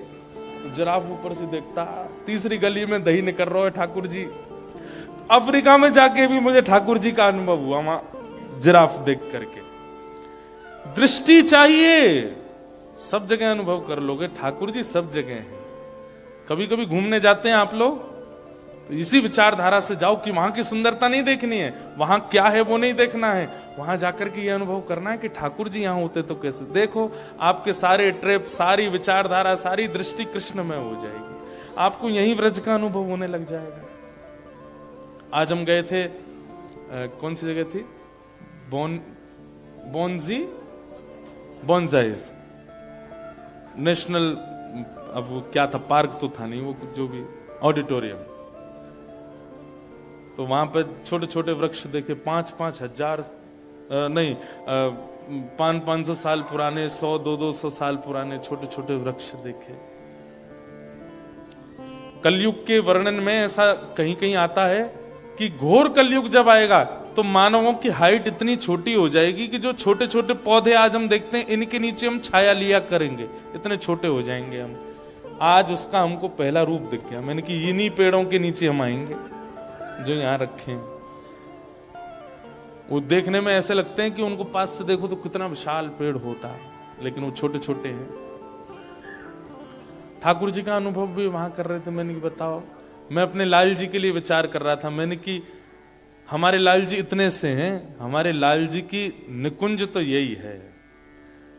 जिराफ ऊपर से देखता, तीसरी गली में दही निकल रहा है ठाकुर जी। अफ्रीका में जाके भी मुझे ठाकुर जी का अनुभव हुआ वहां जिराफ देख करके। दृष्टि चाहिए, सब जगह अनुभव कर लोगे, ठाकुर जी सब जगह हैं। कभी कभी घूमने जाते हैं आप लोग तो इसी विचारधारा से जाओ कि वहां की सुंदरता नहीं देखनी है, वहां क्या है वो नहीं देखना है, वहां जाकर के ये अनुभव करना है कि ठाकुर जी यहां होते तो कैसे। देखो आपके सारे ट्रिप, सारी विचारधारा, सारी दृष्टि कृष्ण में हो जाएगी, आपको यही व्रज का अनुभव होने लग जाएगा। आज हम गए थे, कौन सी जगह थी, बोनजाइज नेशनल, अब वो क्या था, पार्क तो था नहीं, वो जो भी ऑडिटोरियम। तो वहां पे छोटे छोटे वृक्ष देखे, 5-5 हजार नहीं 500-500 साल पुराने, 100-200 साल पुराने छोटे छोटे वृक्ष देखे। कलयुग के वर्णन में ऐसा कहीं कहीं आता है कि घोर कलयुग जब आएगा तो मानवों की हाइट इतनी छोटी हो जाएगी कि जो छोटे छोटे पौधे आज हम देखते हैं इनके नीचे हम छाया लिया करेंगे, इतने छोटे हो जाएंगे हम। आज उसका हमको पहला रूप दिख गया। मैंने कि इन्हीं पेड़ों के नीचे हम आएंगे जो यहां रखे हैं। वो देखने में ऐसे लगते हैं कि उनको पास से देखो तो कितना विशाल पेड़ होता है, लेकिन वो छोटे छोटे हैं। ठाकुर जी का अनुभव भी वहां कर रहे थे। मैंने कि बताओ, मैं अपने लाल जी के लिए विचार कर रहा था। मैंने कि हमारे लाल जी इतने से हैं, हमारे लाल जी की निकुंज तो यही है।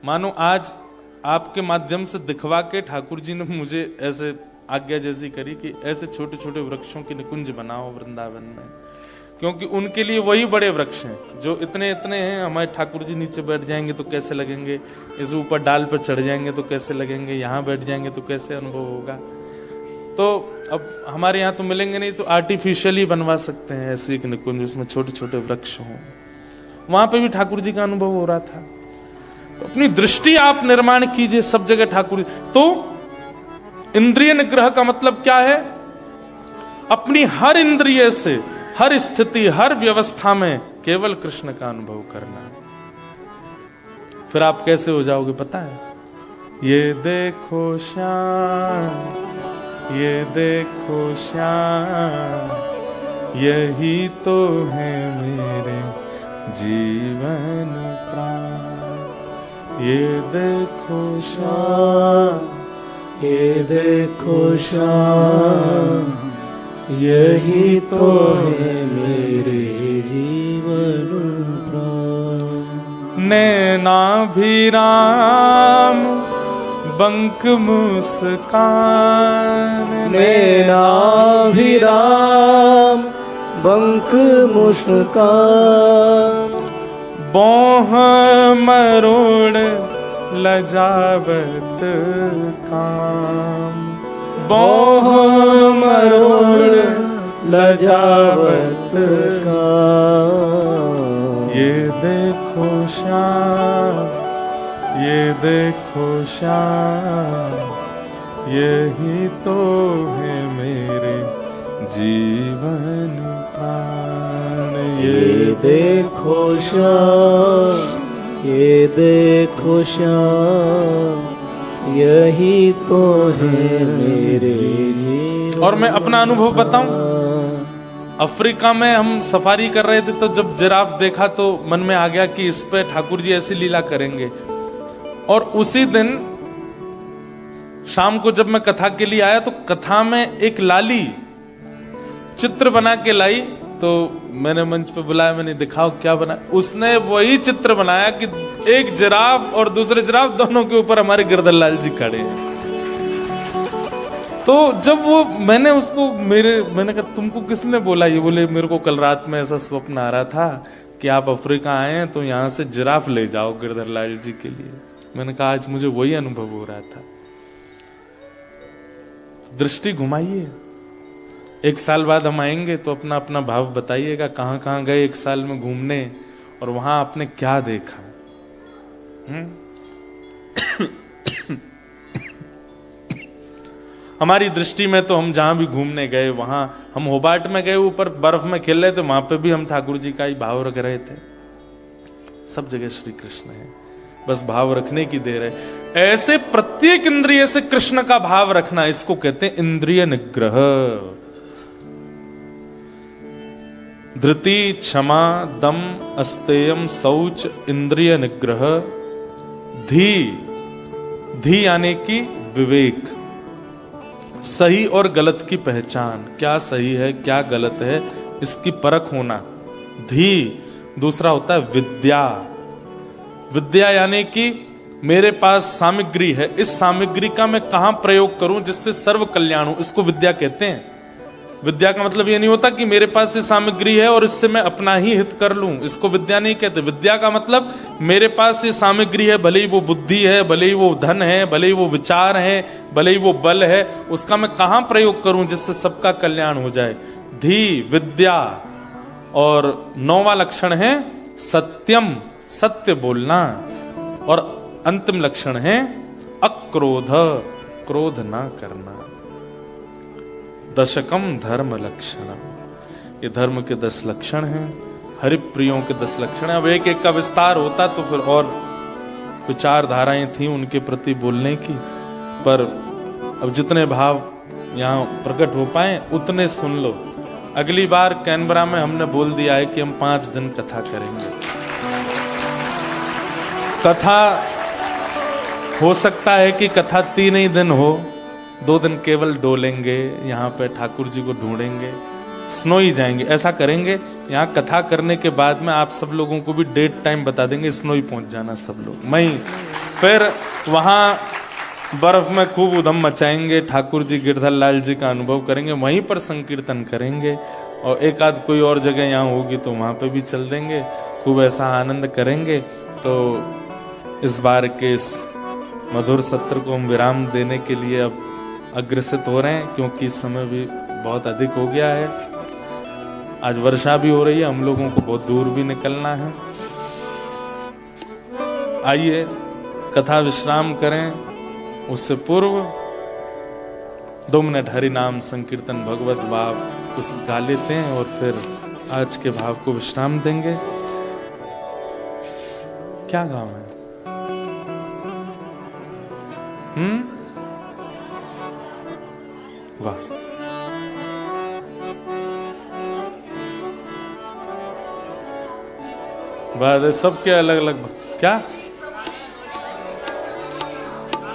मानो आज आपके माध्यम से दिखवा के ठाकुर जी ने मुझे ऐसे आज्ञा जैसी करी कि ऐसे छोटे छोटे वृक्षों की निकुंज बनाओ वृंदावन में। क्योंकि उनके लिए वही बड़े वृक्ष हैं। जो इतने इतने हैं, हमारे ठाकुर जी नीचे बैठ जाएंगे तो कैसे लगेंगे, इस ऊपर डाल पर चढ़ जाएंगे तो कैसे लगेंगे, यहाँ बैठ जाएंगे तो कैसे अनुभव होगा। तो अब हमारे यहाँ तो मिलेंगे नहीं, तो आर्टिफिशियली बनवा सकते हैं ऐसे एक निकुंज जिसमें छोटे छोटे वृक्ष हों। वहां पे भी ठाकुर जी का अनुभव हो रहा था। तो अपनी दृष्टि आप निर्माण कीजिए, सब जगह ठाकुर। तो इंद्रिय निग्रह का मतलब क्या है? अपनी हर इंद्रिय से, हर स्थिति, हर व्यवस्था में केवल कृष्ण का अनुभव करना है। फिर आप कैसे हो जाओगे पता है? ये देखो श्याम, ये देखो श्याम, यही तो है मेरे जीवन प्राण। ये देखो श्याम, ये देखो श्याम, यही तो है मेरे जीवन प्राण। नैनाभिराम बंक मुस्कान, नैनाभिराम बंक मुस्कान, बोह मरोड़ लजावत काम, बोह मरोड़ लजावत काम। ये देखो श्याम, ये देखो श्याम, यही तो है मेरे जीवन प्राण। ये देखो श्याम, ये देखो श्याम, यही तो है मेरे जीवन। और मैं अपना अनुभव बताऊं, अफ्रीका में हम सफारी कर रहे थे तो जब जिराफ देखा तो मन में आ गया कि इस पे ठाकुर जी ऐसी लीला करेंगे। और उसी दिन शाम को जब मैं कथा के लिए आया तो कथा में एक लाली चित्र बना के लाई, तो मैंने मंच पे बुलाया, मैंने दिखाओ क्या बना। उसने वही चित्र बनाया कि एक जिराफ और दूसरे जिराफ दोनों के ऊपर हमारे गिरधर लाल जी खड़े हैं। तो जब वो मैंने कहा तुमको किसने बोला? ये बोले मेरे को कल रात में ऐसा स्वप्न आ रहा था कि आप अफ्रीका आए हैं तो यहाँ से जिराफ ले जाओ गिरधर लाल जी के लिए। मैंने कहा आज मुझे वही अनुभव हो रहा था। दृष्टि घुमाइए। 1 साल बाद हम आएंगे तो अपना अपना भाव बताइएगा, कहां कहां गए 1 साल में घूमने और वहां आपने क्या देखा। हमारी दृष्टि में तो हम जहां भी घूमने गए, वहां हम होबार्ट में गए, ऊपर बर्फ में खेल रहे थे, वहां पे भी हम ठाकुर जी का ही भाव रख रहे थे। सब जगह श्री कृष्ण है, बस भाव रखने की देर है। ऐसे प्रत्येक इंद्रिय से कृष्ण का भाव रखना, इसको कहते हैं इंद्रिय निग्रह। धृति, क्षमा, दम, अस्तेयम, शौच, इंद्रिय निग्रह। धी यानी कि विवेक, सही और गलत की पहचान, क्या सही है क्या गलत है इसकी परख होना। धी दूसरा होता है विद्या। विद्या यानी कि मेरे पास सामग्री है, इस सामग्री का मैं कहां प्रयोग करूं जिससे सर्व कल्याण हो, इसको विद्या कहते हैं। विद्या का मतलब ये नहीं होता कि मेरे पास ये सामग्री है और इससे मैं अपना ही हित कर लूं, इसको विद्या नहीं कहते। विद्या का मतलब मेरे पास ये सामग्री है, भले ही वो बुद्धि है, भले ही वो धन है, भले ही वो विचार है, भले ही वो बल है, उसका मैं कहां प्रयोग करूं जिससे सबका कल्याण हो जाए। धी विद्या। और 9वां लक्षण है सत्यम, सत्य बोलना। और अंतिम लक्षण है अक्रोध, क्रोध ना करना। दशकम धर्म लक्षणम, ये धर्म के 10 लक्षण हैं, हरिप्रियों के 10 लक्षण हैं। अब एक एक का विस्तार होता तो फिर और विचारधाराएं थी उनके प्रति बोलने की, पर अब जितने भाव यहाँ प्रकट हो पाए उतने सुन लो। अगली बार कैनबरा में हमने बोल दिया है कि हम 5 दिन कथा करेंगे। कथा हो सकता है कि कथा 3 ही दिन हो, 2 दिन केवल डोलेंगे, यहाँ पे ठाकुर जी को ढूंढेंगे, स्नोई जाएंगे, ऐसा करेंगे। यहाँ कथा करने के बाद में आप सब लोगों को भी डेट टाइम बता देंगे, स्नोई पहुंच जाना सब लोग। मई फिर वहाँ बर्फ में खूब उधम मचाएंगे, ठाकुर जी गिरधर लाल जी का अनुभव करेंगे, वहीं पर संकीर्तन करेंगे। और एक आध कोई और जगह यहाँ होगी तो वहाँ पे भी चल देंगे, खूब ऐसा आनंद करेंगे। तो इस बार के इस मधुर सत्र को हम विराम देने के लिए अब अग्रसित हो रहे हैं, क्योंकि समय भी बहुत अधिक हो गया है। आज वर्षा भी हो रही है, हम लोगों को बहुत दूर भी निकलना है। आइए कथा विश्राम करें, उससे पूर्व 2 मिनट हरि नाम संकीर्तन भगवत भाव कुछ गा लेते हैं और फिर आज के भाव को विश्राम देंगे। क्या गाँव है? वाह, बात है, सबके अलग अलग। क्या?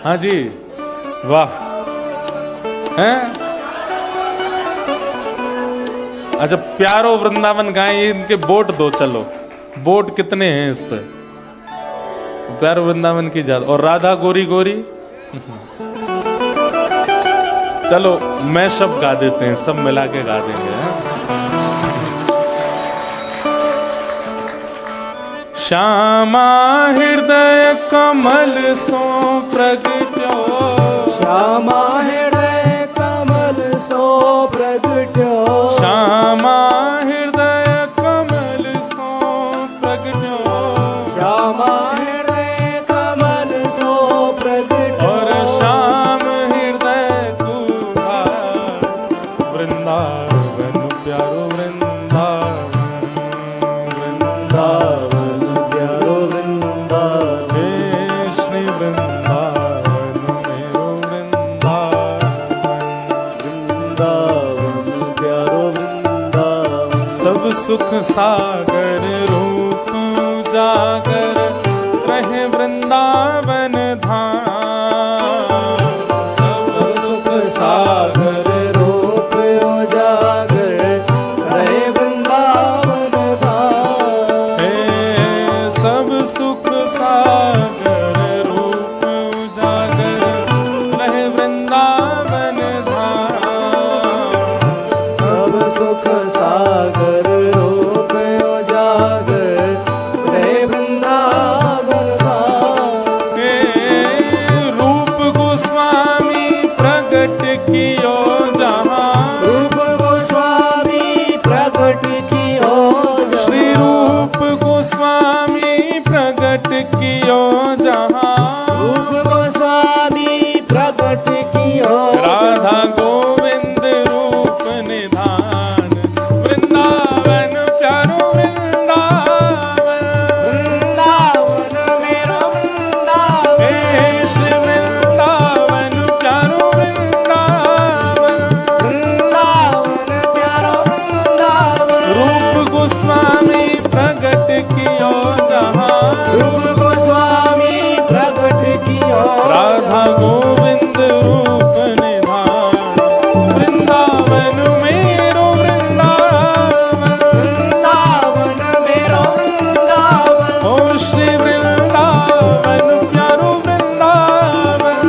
हाँ जी, वाह हैं? अच्छा, प्यारो वृंदावन गाएं, इनके वोट दो। चलो, वोट कितने हैं इस पे? प्यारो वृंदावन की ज्यादा, और राधा गोरी गोरी। चलो मैं सब गा देते हैं, सब मिला के गा देंगे। श्यामा हृदय कमल सो प्रगट्यो, श्यामा हृदय कमल सो प्रगट्यो, श्यामा हृदय कमल सो प्रगट्यो, श्यामा हृदय कमल सो प्रगट्यो, और श्याम हृदय कुहा वृंदावन प्यारो वृंदावन, वृंदावन प्यारो वृंदावन, हे श्री वृंदावन मेरो वृंदावन, वृंदावन प्यारो वृंदावन, सब सुख सागर रूप उजागर रहे वृंदावन धाम, सब सुख सागर रूप उजागर रहे वृंदावन धाम, हे सब सुख सागर रूप उजागर रहे वृंदावन धाम, सब सुख सागर रूप उजागर रहे वृंदावन धाम, हे रूप गोस्वामी प्रगट कियो जहाँ, रूप गोस्वामी प्रगट कियो जहाँ, श्री रूप गोस्वामी प्रगट कियो जहाँ, रूप गोस्वामी प्रगट कियो राधा गोविंद रूप निधान, वृंदावन प्यारो वृंदावन, वृंदावन मेरो वृंदावन, हे श्री वृंदावन प्यारो वृंदावन, वृंदावन प्यारो वृंदावन, रूप गोस्वामी प्रगट कियो जहाँ, रूप गोस्वामी प्रगट कियो राधा गोविंद रूप निधान, वृंदावन मेरो वृंदावन, वृंदावन मेरो वृंदावन, ओ श्री वृंदावन प्यारो वृंदावन,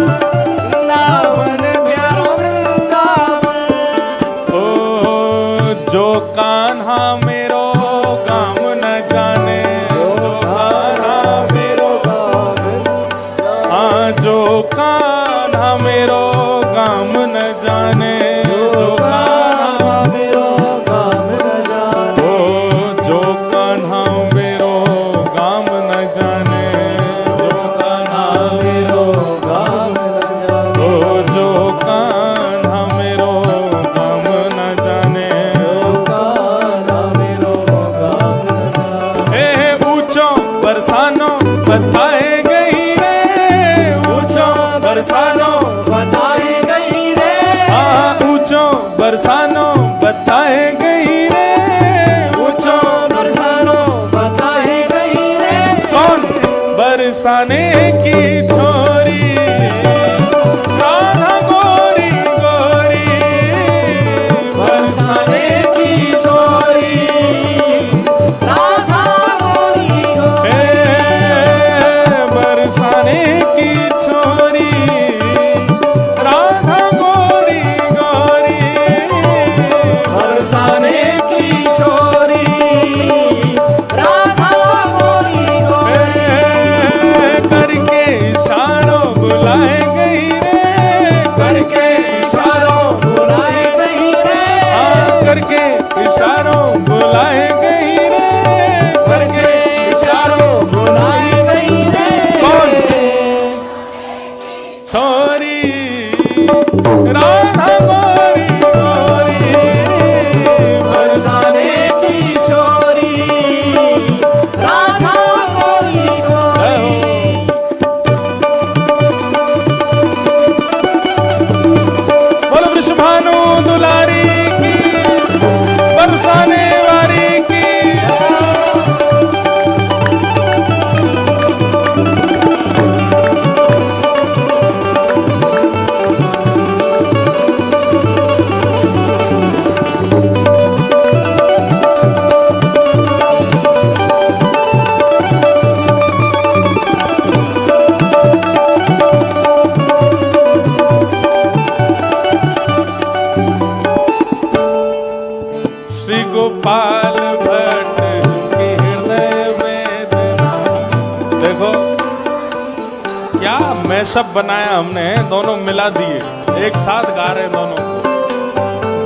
वृंदावन प्यारो वृंदावन, ओ जो कान्हा मेरो गाम न जाने, जो कान्हा मेरो, हाँ जो कान्हा मेरो गाम न जाने, जो कान्हा मेरो काम न जाने, ओ जो कान्हा मेरो गाम न जाने, जो कान्हा मेरो, काम न जाने, ओ जो कान्हा मेरो गाम न जाने, कान्हा मेरो काम न जाने, हे ऊंचो बरसानो बताए गई रे, ऊंचो बरसानो, बताई गई रे, हाँ ऊंचो बरसानो बताए गई रे, ऊंचो बरसानो बताई गई रे, कौन बरसाने की छोरी, राधा गोरी गोरी, बरसाने की छोरी, राधा गोरी गोरी, हे बरसाने की छोरी, राधा गोरी गोरी, बरसाने क्या मैशअप बनाया हमने, दोनों मिला दिए, एक साथ गा रहे दोनों।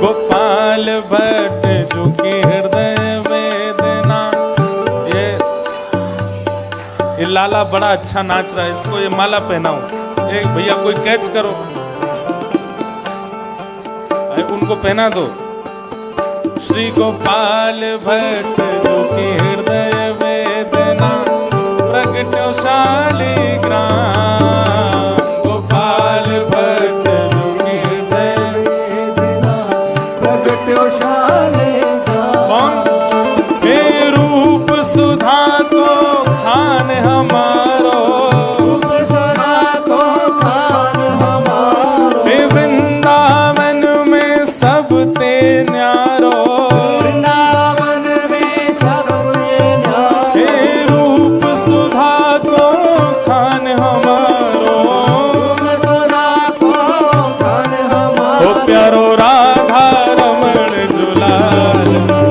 गोपाल भट्ट जो की हृदय वेदना, ये लाला बड़ा अच्छा नाच रहा है, इसको ये माला पहनाओ। एक भैया कोई कैच करो, उनको पहना दो। श्री गोपाल भट्ट जो की हृदय वेदना प्रगटशाली ग्राम। गोपाल भट्ट जो की हृदय वेदना प्रगटशाली कौन? हे रूप सुधा को खान हमारो, रूप सुधा को खान हमारो। हे वृंदावन में सब ते न्यारो, वृंदावन में सब ते न्यारो। हे रूप सुधा को खान हमारो, रूप सुधा को खान हमारो। ओ प्यारो राधा रमण जुलाल,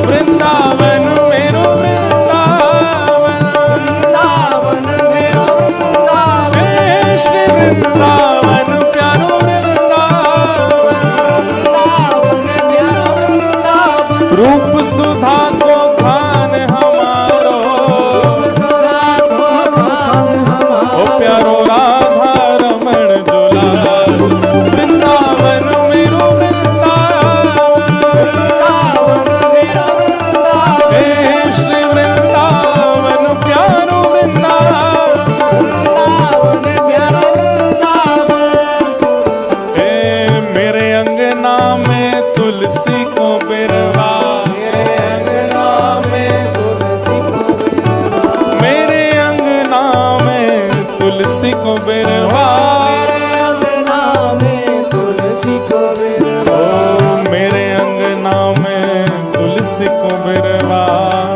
वृंदावन मेरो वृंदावन, वृंदावन मेरो वृंदावन। हे श्री वृंदावन प्यारो वृंदावन। वृंदावन मेरो वृंदावन। रूप सुधा को खान हमारो, रूप सुधा को खान हमारो। ओ प्यारो राधा रमण जुलाल, वृंदावन मेरो वृंदावन। वृंदावन मेरो वृंदावन। हे श्री वृंदावन प्यारो वृंदावन। वृंदावन मेरो वृंदावन। हे मेरे अंगना में तुलसी को बिरवा, मेरे अंगना में तुलसी को बिरवा। मेरे अंगना में तुलसी को बिरवा। मेरे अंगना में तुलसी को बिरवा। ओ मेरे अंगना में तुलसी को बिरवा,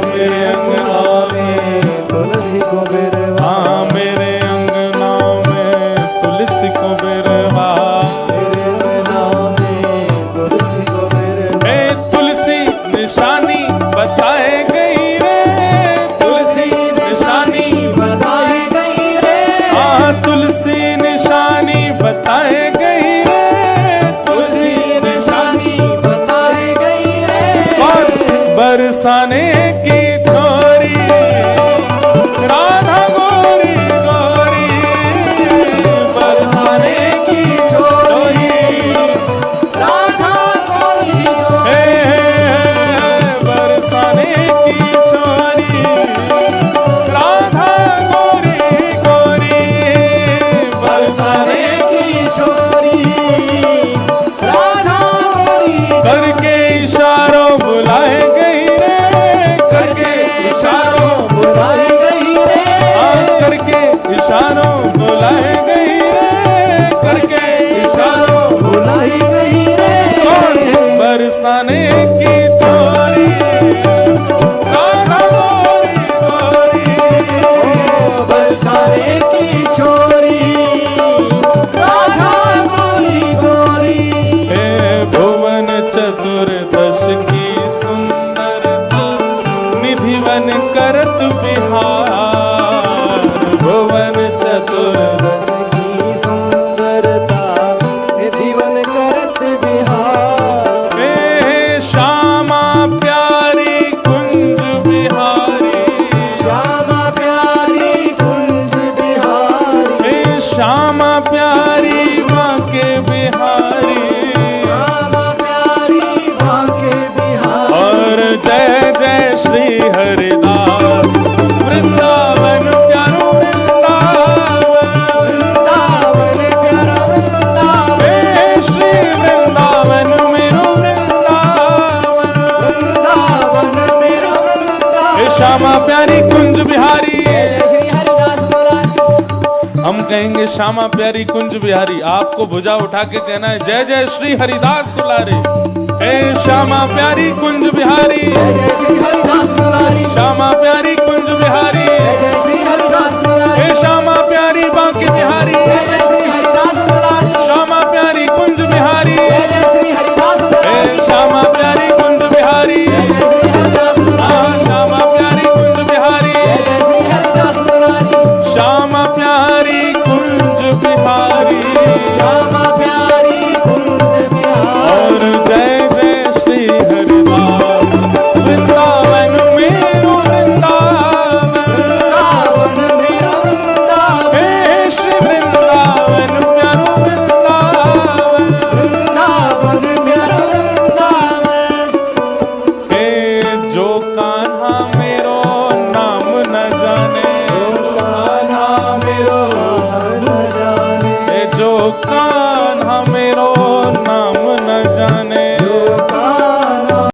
मेरे अंगना में, तुलसी को बिरवा। हाँ मेरे अंगना में तुलसी को बिरवा। मेरे अंगना में तुलसी को बिरवा। ए तुलसी निशानी बताए गई रे, तुलसी निशानी, बताई गई रे। हाँ तुलसी निशानी बताए गई रे, तुलसी निशानी बताई गई रे। और बरसाने की छोरी राधा गोरी गोरी, बरसाने की छोरी राधा गोरी गोरी। हे बरसाने की छोरी राधा गोरी गोरी, बरसाने की छोरी राधा गोरी। करके इशारों बुलाए गई रे, करके इशारों बुलाई गई रे। करके इशारों बुलाए गई रे, करके इशारों बुलाई गई रे। बरसाने की छोरी राधा गोरी गोरी, बरसाने की छोरी राधा गोरी गोरी। हे भुवन चतुर्दश की सुंदरता निधिवन करत बिहार। भुवन चतुर्दश रस की सुंदरता निधिवन करत बिहार। हे श्यामा प्यारी कुंज बिहारी, श्यामा प्यारी कुंज बिहारी। हे श्यामा प्यारी माँ के बिहारी। श्यामा प्यारी बांके बिहारी। और जय जय श्री हरिदास, वृंदावन प्यारो वृंदावन। वृंदावन प्यारा वृंदावन। हे श्री वृंदावन मेरो वृंदावन। वृंदावन मेरो वृंदावन। हे श्यामा प्यारी कुंज बिहारी। जय श्री हरिदास महाराज। हम कहेंगे श्यामा प्यारी कुंज बिहारी, आपको भुजा उठा के कहना है जय जय श्री हरिदास दुलारे। हे श्यामा प्यारी कुंज बिहारी, जय श्री हरिदास दुलारी। श्यामा प्यारी कुंज बिहारी। जय श्री हरिदास दुलारी। हे श्यामा प्यारी बांके बिहारी, जय श्री हरिदास दुलारी। श्यामा प्यारी कुंज बिहारी। जय श्री हरिदास हे दुलारी। श्यामा प्यारी कुंज बिहारी, जय श्री हरिदास दुलारी। हाँ श्यामा प्यारी कुंज बिहारी। जय श्री हरिदास दुलारी। श्यामा प्यारी कुंज श्यामा